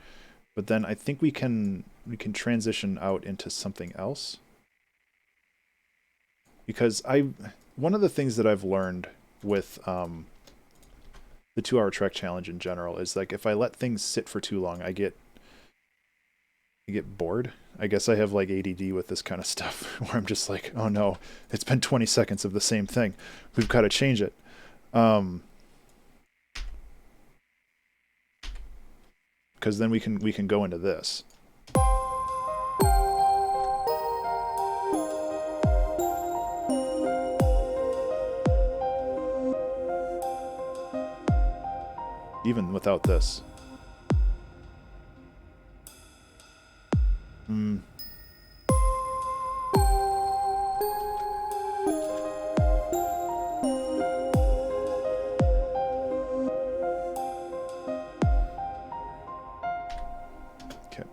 A: But then I think we can transition out into something else. Because one of the things that I've learned with the 2-hour trek challenge in general is like if I let things sit for too long, I get bored. I guess I have like ADD with this kind of stuff where I'm just like, oh no, it's been 20 seconds of the same thing. We've got to change it. Because then we can go into this. even without this. Okay.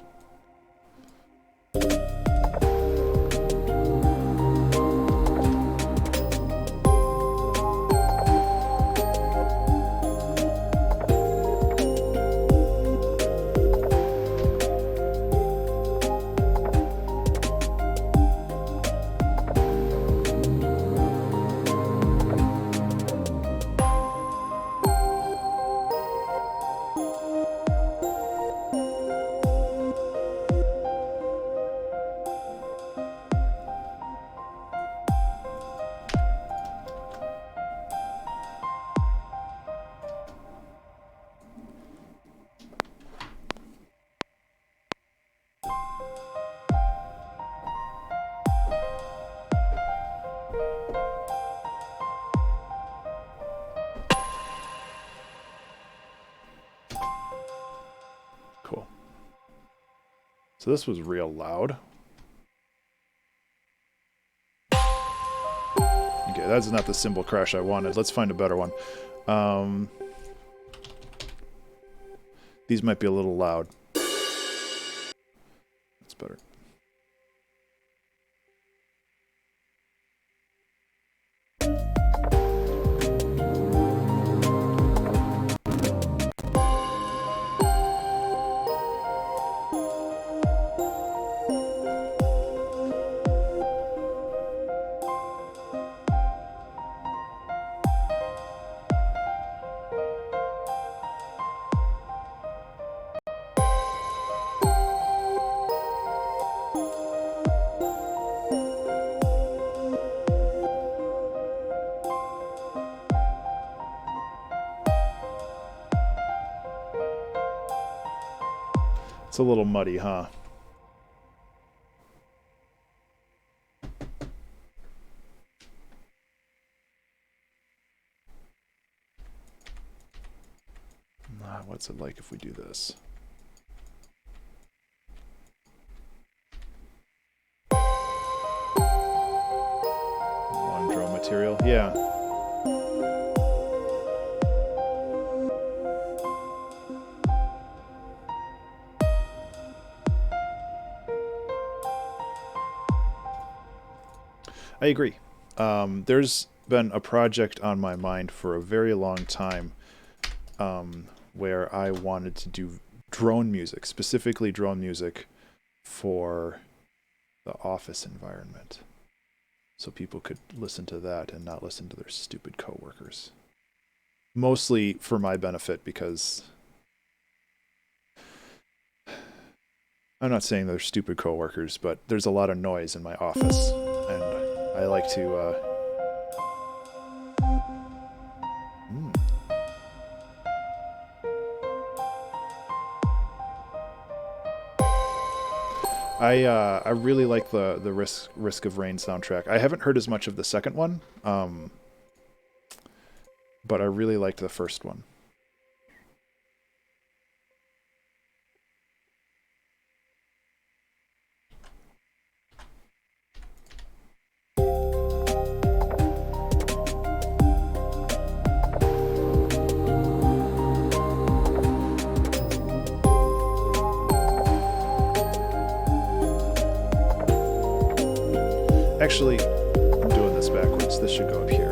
A: Cool. So this was real loud. Okay, that's not the cymbal crash I wanted. Let's find a better one. These might be a little loud. That's better. It's a little muddy, huh? What's it like if we do this? One drone material, yeah. I agree. There's been a project on my mind for a very long time where I wanted to do drone music, specifically drone music for the office environment. So people could listen to that and not listen to their stupid coworkers. Mostly for my benefit, because I'm not saying they're stupid coworkers, but there's a lot of noise in my office, and I like to I really like the Risk of Rain soundtrack. I haven't heard as much of the second one, but I really liked the first one. Actually, I'm doing this backwards. This should go up here.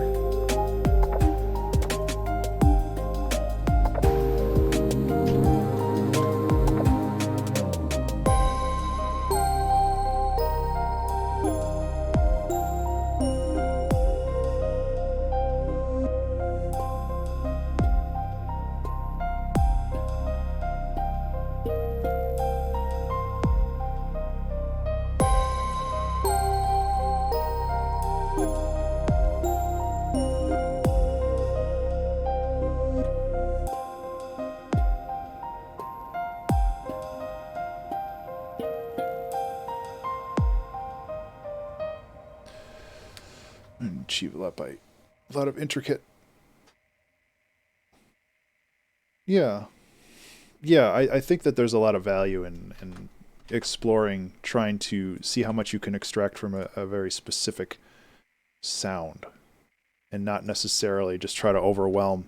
A: And achieve a lot by a lot of intricate Yeah. Yeah, I think that there's a lot of value in exploring, trying to see how much you can extract from a very specific sound and not necessarily just try to overwhelm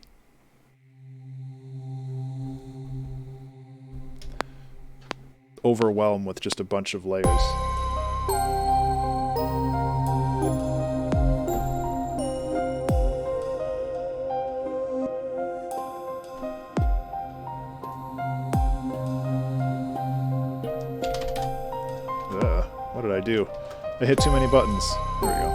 A: with just a bunch of layers. What did I do? I hit too many buttons. There we go.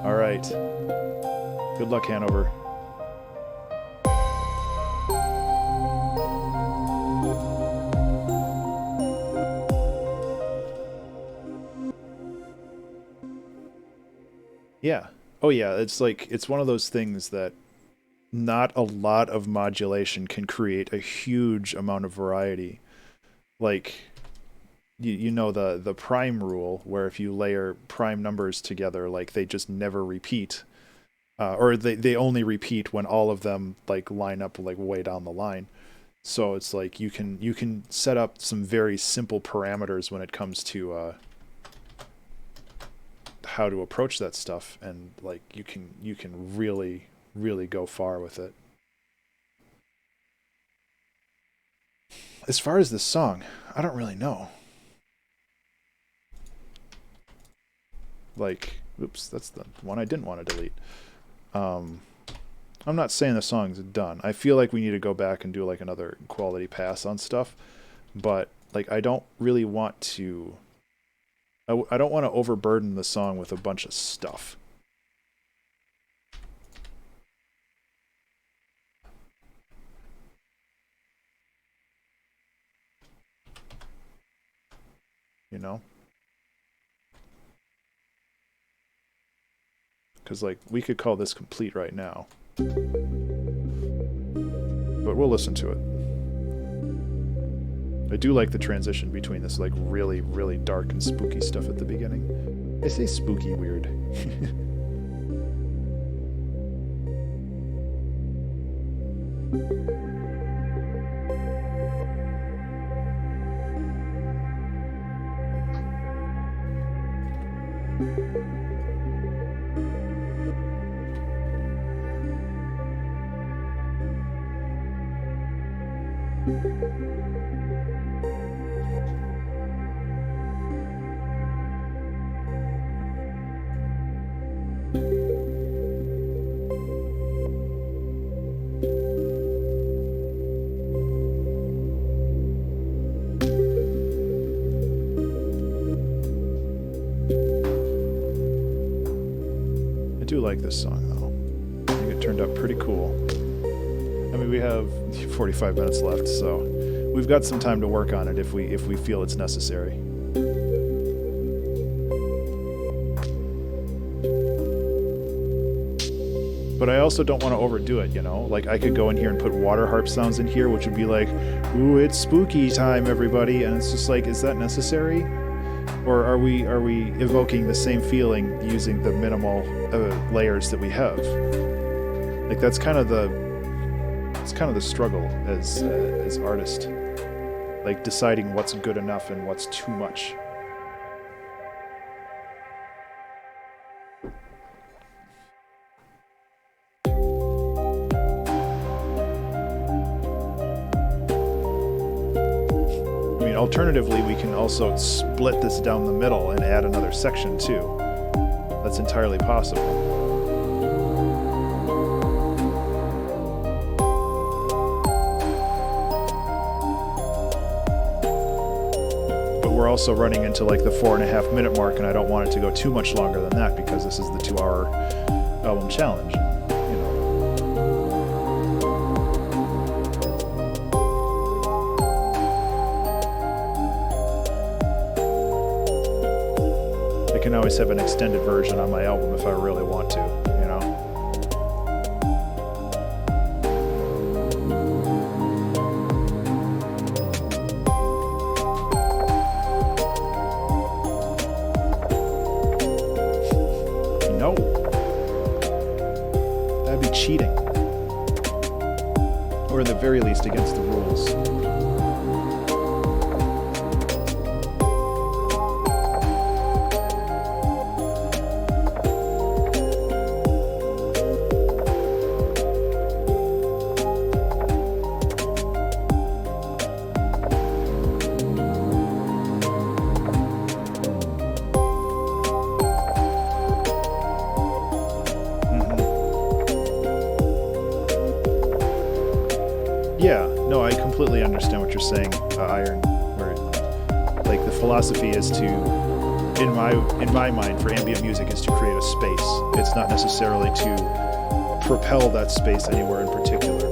A: All right. Good luck, Hanover. Yeah. Oh yeah, it's like, it's one of those things that not a lot of modulation can create a huge amount of variety. Like, you know the prime rule, where if you layer prime numbers together, like, they just never repeat. Or they only repeat when all of them, like, line up, like, way down the line. So it's like you can set up some very simple parameters when it comes to how to approach that stuff, and like you can really go far with it. As far as this song, I don't really know. Like, oops, that's the one I didn't want to delete. I'm not saying the song's done. I feel like we need to go back and do like another quality pass on stuff, but like I don't really want to. I don't want to overburden the song with a bunch of stuff. You know? Because, like, we could call this complete right now. But we'll listen to it. I do like the transition between this, like, really, really dark and spooky stuff at the beginning. I say spooky weird. I do like this song, though. I think it turned out pretty cool. I mean, we have 45 minutes left, so we've got some time to work on it if we feel it's necessary. But I also don't want to overdo it, you know? Like, I could go in here and put water harp sounds in here, which would be like, ooh, it's spooky time, everybody. And it's just like, is that necessary? Or are we evoking the same feeling using the minimal layers that we have? Like, that's kind of the struggle as artist, like deciding what's good enough and what's too much. I mean, alternatively, we can also split this down the middle and add another section too. That's entirely possible. We're also running into like the 4.5 minute mark, and I don't want it to go too much longer than that because this is the 2-hour album challenge. You know. I can always have an extended version on my album if I really want to, you know. very least, against the rules. Yeah, no, I completely understand what you're saying, Iron. Where, like, the philosophy is to, in my mind, for ambient music, is to create a space. It's not necessarily to propel that space anywhere in particular.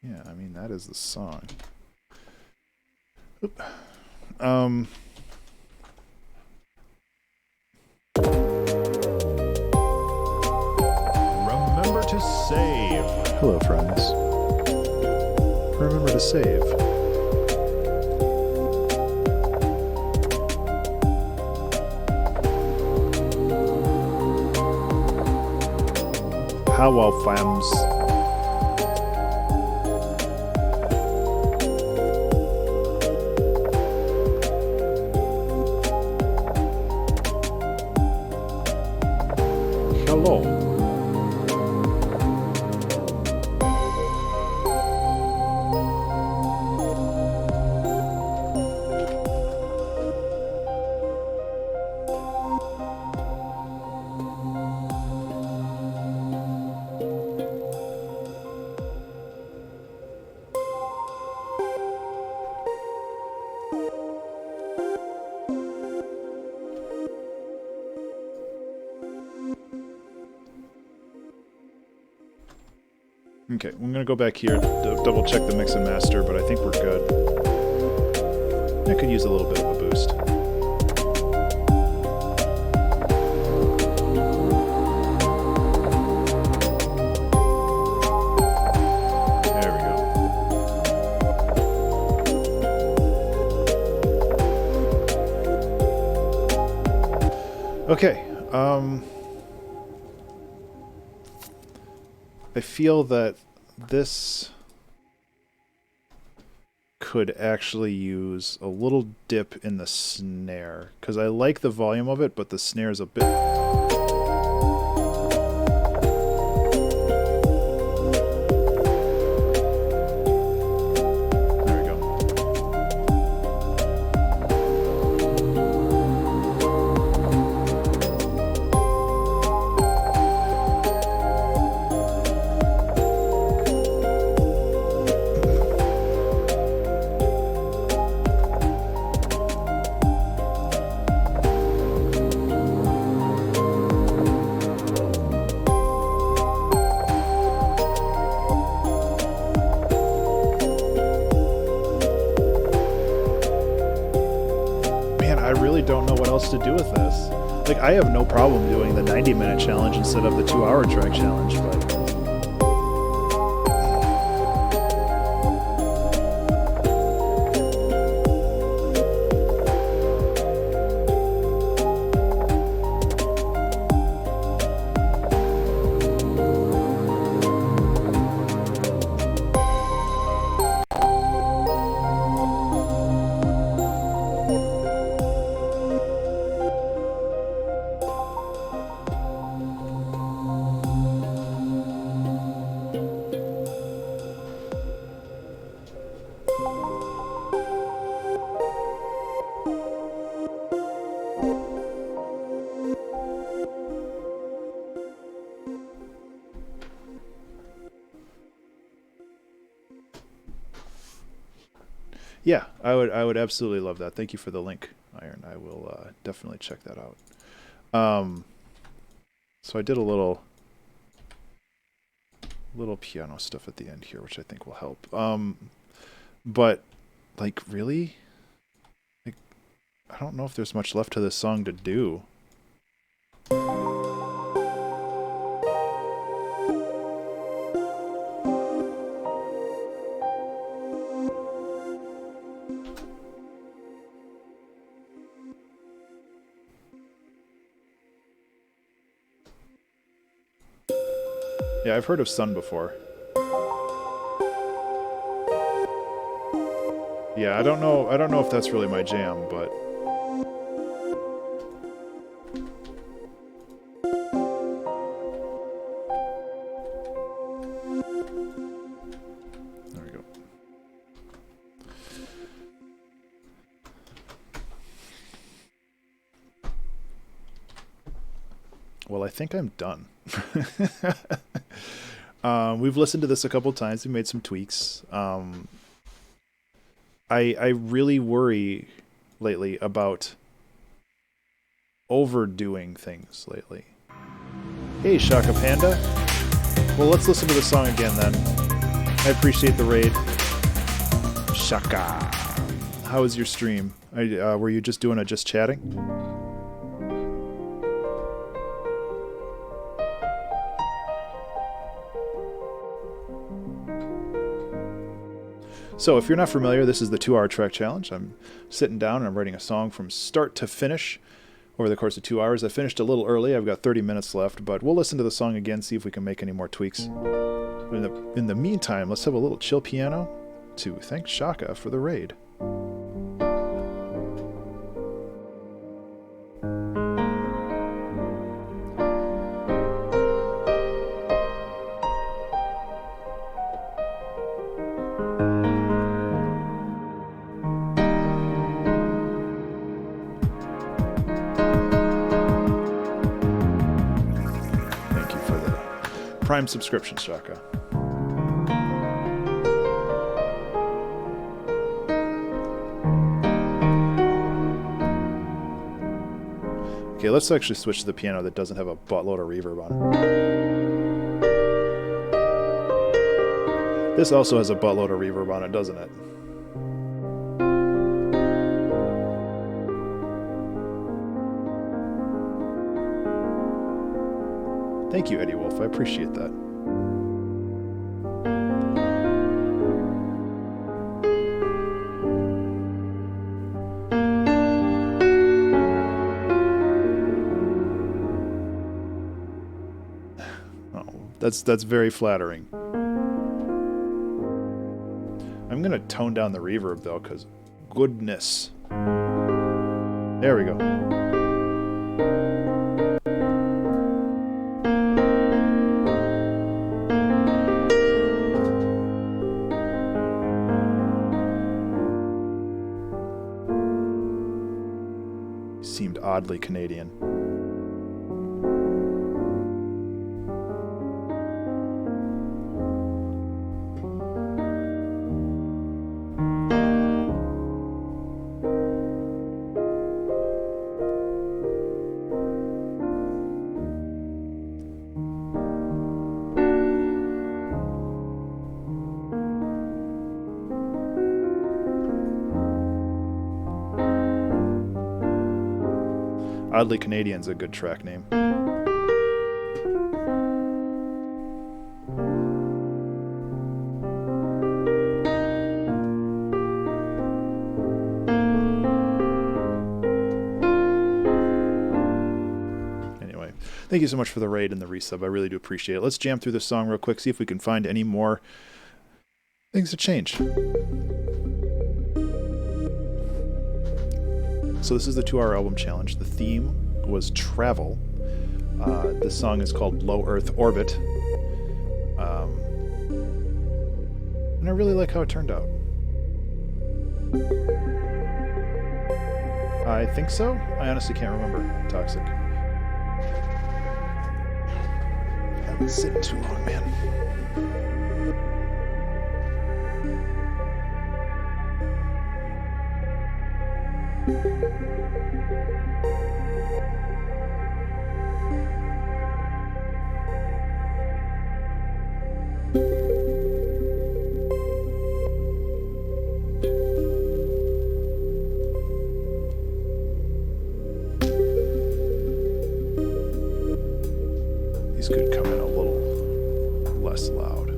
A: Yeah, I mean, that is the song. Oop.
B: Remember to save.
A: Hello, friends. Remember to save. Hello, fams. Hello. Okay, I'm gonna go back here to double check the mix and master, but I think we're good. I could use a little bit of a boost. There we go. Okay, I feel that this could actually use a little dip in the snare, because I like the volume of it, but the snare is a bit... There we go. Don't know what else to do with this. Like, I have no problem doing the 90-minute challenge instead of the 2-hour track challenge, but... Yeah, I would absolutely love that. Thank you for the link, Iron. I will definitely check that out. So I did a little piano stuff at the end here, which I think will help. But like, really, like, I don't know if there's much left to this song to do. Yeah, I've heard of Sun before. Yeah, I don't know if that's really my jam, but there we go. Well, I think I'm done. We've listened to this a couple times. We made some tweaks. I really worry lately about overdoing things lately. Hey, Shaka Panda. Well, let's listen to the song again then. I appreciate the raid. Shaka. How was your stream? Were you just doing just chatting? So if you're not familiar, this is the 2-hour track challenge. I'm sitting down and I'm writing a song from start to finish over the course of 2 hours. I finished a little early. I've got 30 minutes left, but we'll listen to the song again, see if we can make any more tweaks. In the meantime, let's have a little chill piano to thank Shaka for the raid. Prime subscription, Shaka. Okay, let's actually switch to the piano that doesn't have a buttload of reverb on it. This also has a buttload of reverb on it, doesn't it? Thank you, Eddie Wolf. I appreciate that. Oh, that's very flattering. I'm gonna tone down the reverb though, because goodness. There we go. Seemed oddly Canadian. Oddly Canadian's a good track name. Anyway, thank you so much for the raid and the resub. I really do appreciate it. Let's jam through this song real quick, see if we can find any more things to change. So this is the 2-hour album challenge. The theme was travel. This song is called Low Earth Orbit. And I really like how it turned out. I think so? I honestly can't remember. Toxic. I've been sitting too long, man. These could come in a little less loud.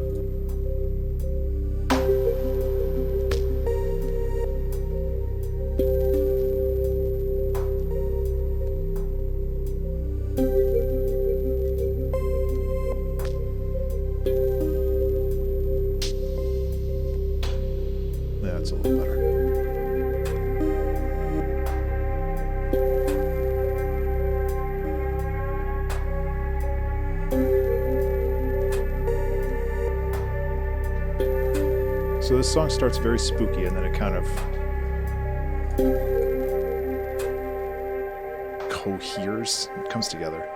A: That's a little better. So this song starts very spooky and then it kind of coheres. It comes together.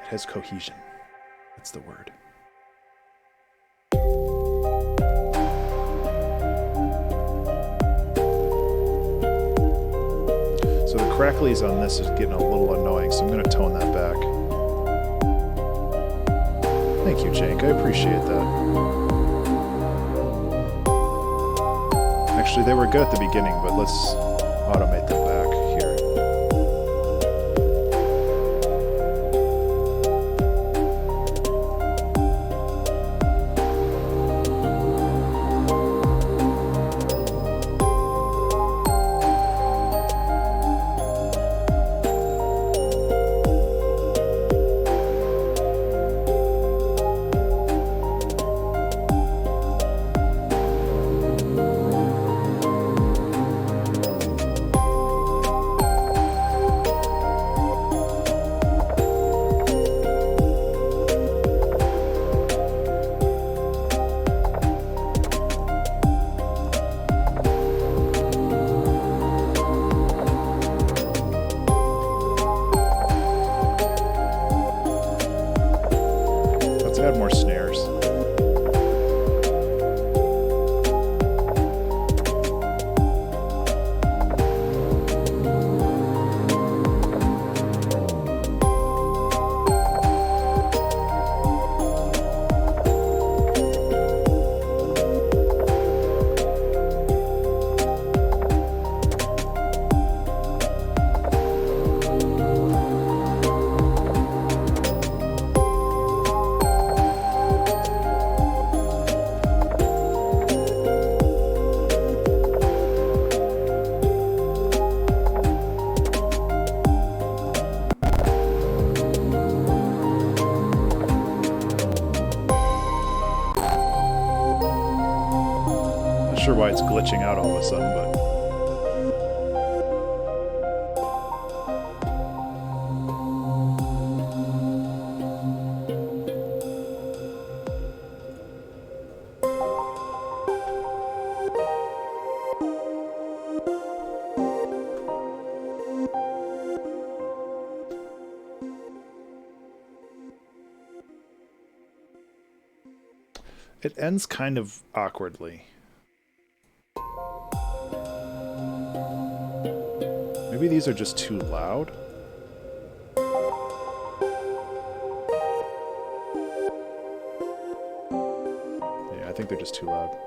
A: It has cohesion. That's the word. So the cracklies on this is getting a little annoying, so I'm going to tone that back. Thank you, Jake. I appreciate that. Actually, they were good at the beginning, but let's automate them back here. Add more snares. Sure why it's glitching out all of a sudden, but it ends kind of awkwardly. Maybe these are just too loud. Yeah, I think they're just too loud.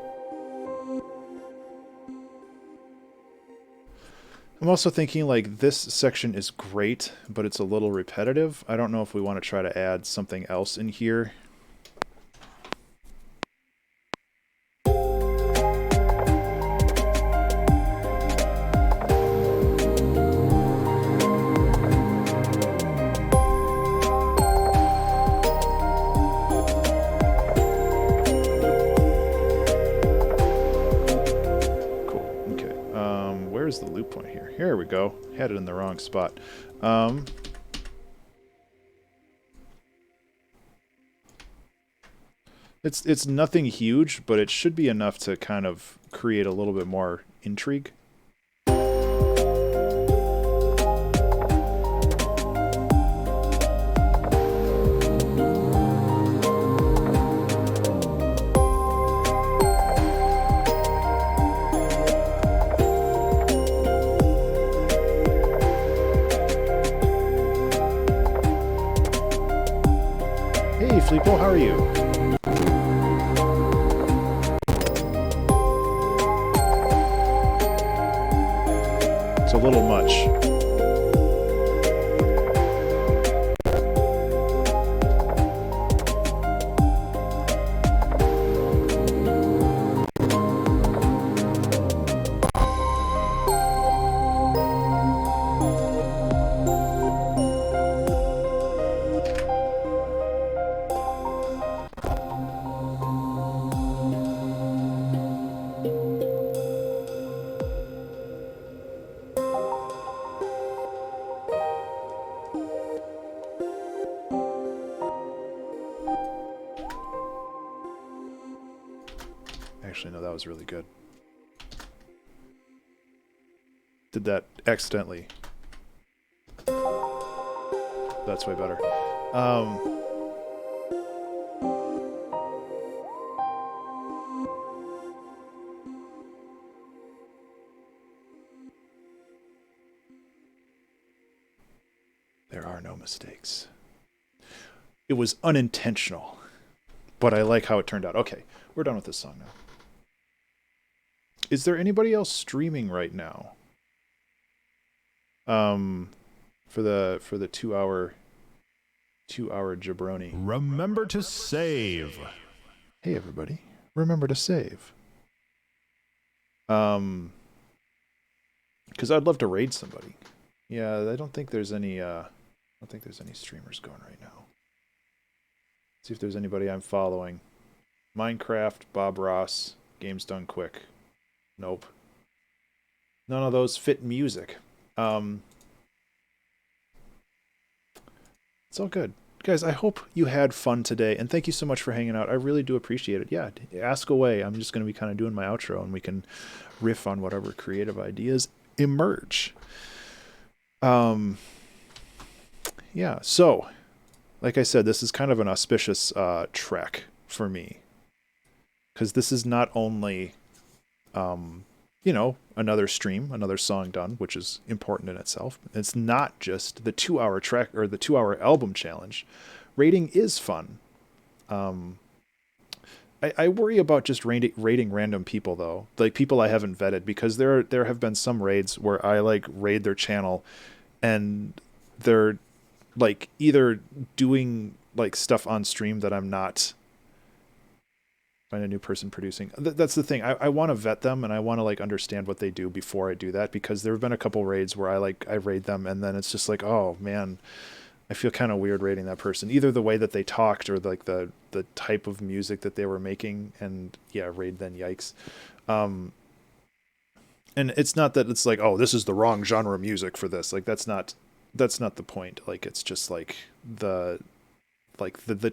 A: I'm also thinking like this section is great, but it's a little repetitive. I don't know if we want to try to add something else in here. Where's the loop point here? Here we go. Had it in the wrong spot. It's nothing huge, but it should be enough to kind of create a little bit more intrigue. Hey, Fleepo, how are you? It's a little much. Actually, no, that was really good. Did that accidentally. That's way better. There are no mistakes. It was unintentional, but I like how it turned out. Okay, we're done with this song now. Is there anybody else streaming right now? For the 2 hour jabroni.
B: Remember to save.
A: Hey everybody, remember to save. Because I'd love to raid somebody. Yeah, I don't think there's any streamers going right now. See if there's anybody I'm following. Minecraft, Bob Ross, Games Done Quick. Nope. None of those fit music. It's all good. Guys, I hope you had fun today, and thank you so much for hanging out. I really do appreciate it. Yeah, ask away. I'm just going to be kind of doing my outro, and we can riff on whatever creative ideas emerge. Yeah, so, like I said, this is kind of an auspicious trek for me. Because this is not only, you know, another stream, another song done, which is important in itself. It's not just the 2 hour track or the 2 hour album challenge. Rating is fun. I worry about just raiding random people though, like people I haven't vetted, because there have been some raids where I like raid their channel and they're like either doing like stuff on stream that I'm not. Find a new person producing. That's the thing. I want to vet them and I want to like understand what they do before I do that, because there have been a couple raids where I raid them and then it's just like, oh man, I feel kind of weird raiding that person. Either the way that they talked or like the type of music that they were making, and yeah, raid then yikes. And it's not that it's like, oh, this is the wrong genre of music for this. Like that's not the point. Like it's just like the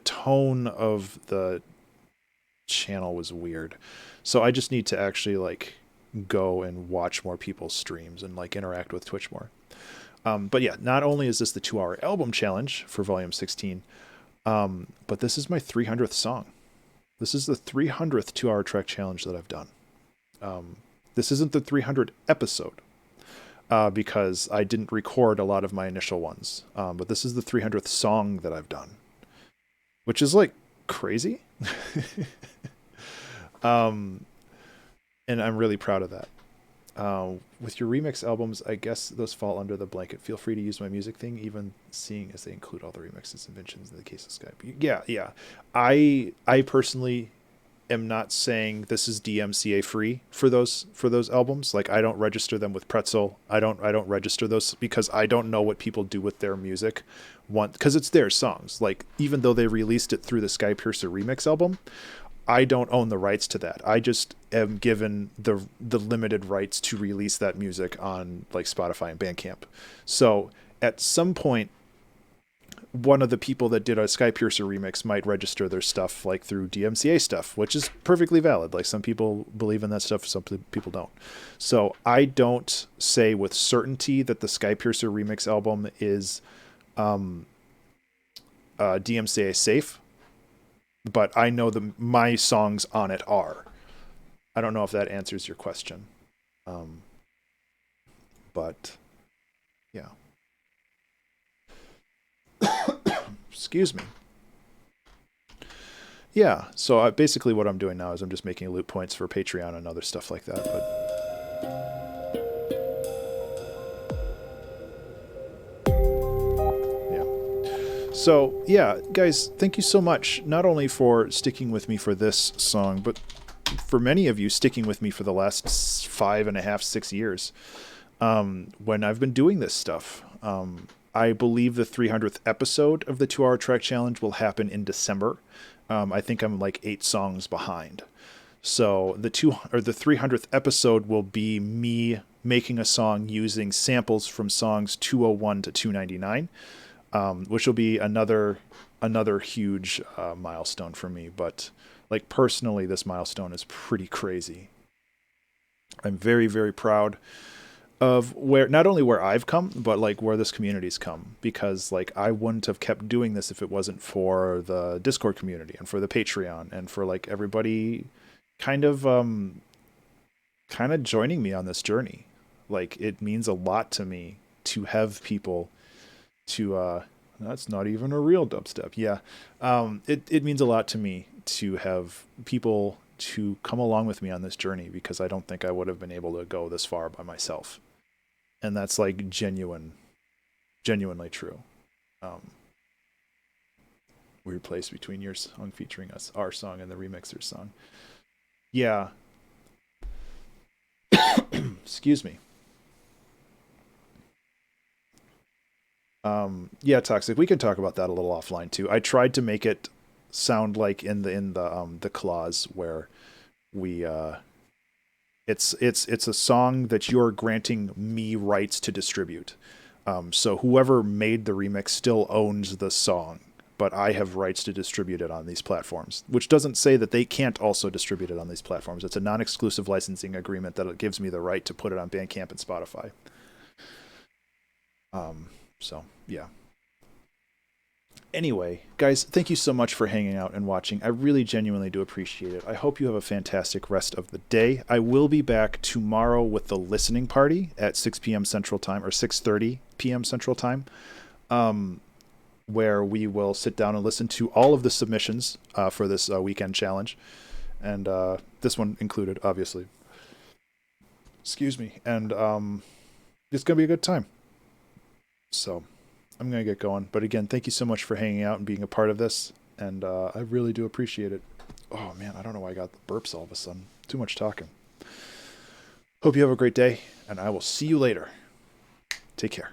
A: tone of the channel was weird, so I just need to actually like go and watch more people's streams and like interact with Twitch more. But yeah, not only is this the 2 hour album challenge for volume 16, but this is my 300th song. This is the 300th 2 hour track challenge that I've done. This isn't the 300th episode because I didn't record a lot of my initial ones, but this is the 300th song that I've done, which is like crazy. And I'm really proud of that. With your remix albums, I guess those fall under the blanket. Feel free to use my music thing, even seeing as they include all the remixes and inventions in the case of Skype. Yeah. I personally am not saying this is DMCA free for those albums. Like I don't register them with Pretzel. I don't register those because I don't know what people do with their music. Because it's their songs. Like even though they released it through the Sky Piercer remix album, I don't own the rights to that. I just am given the limited rights to release that music on like Spotify and Bandcamp. So at some point, one of the people that did a Sky Piercer remix might register their stuff like through DMCA stuff, which is perfectly valid. Like some people believe in that stuff, some people don't. So I don't say with certainty that the Sky Piercer remix album is DMCA safe, but I know my songs on it are. I don't know if that answers your question. But yeah. Excuse me. Yeah, so basically what I'm doing now is I'm just making loot points for Patreon and other stuff like that. But yeah. So yeah, guys, thank you so much, not only for sticking with me for this song, but for many of you sticking with me for the last 5.5, 6 years when I've been doing this stuff. I believe the 300th episode of the 2-hour track challenge will happen in December. I think I'm like 8 songs behind. So the 300th episode will be me making a song using samples from songs 201 to 299, which will be another huge milestone for me. But like personally, this milestone is pretty crazy. I'm very, very proud of not only where I've come, but like where this community's come, because like I wouldn't have kept doing this if it wasn't for the Discord community and for the Patreon and for like everybody kind of joining me on this journey. Like it means a lot to me to have people to that's not even a real dubstep. Yeah. It means a lot to me to have people to come along with me on this journey, because I don't think I would have been able to go this far by myself. And that's like genuinely true. Weird place between your song featuring us, our song, and the remixer's song. Yeah. Excuse me. Yeah, Toxic. We can talk about that a little offline too. I tried to make it sound like in the clause where we it's a song that you're granting me rights to distribute. So whoever made the remix still owns the song, but I have rights to distribute it on these platforms, which doesn't say that they can't also distribute it on these platforms. It's a non-exclusive licensing agreement that gives me the right to put it on Bandcamp and Spotify. So yeah. Anyway, guys, thank you so much for hanging out and watching. I really genuinely do appreciate it. I hope you have a fantastic rest of the day. I will be back tomorrow with the listening party at 6 p.m. Central Time, or 6:30 p.m. Central Time, where we will sit down and listen to all of the submissions for this weekend challenge, and this one included, obviously. Excuse me. And it's going to be a good time. So I'm going to get going. But again, thank you so much for hanging out and being a part of this. And I really do appreciate it. Oh, man, I don't know why I got the burps all of a sudden. Too much talking. Hope you have a great day, and I will see you later. Take care.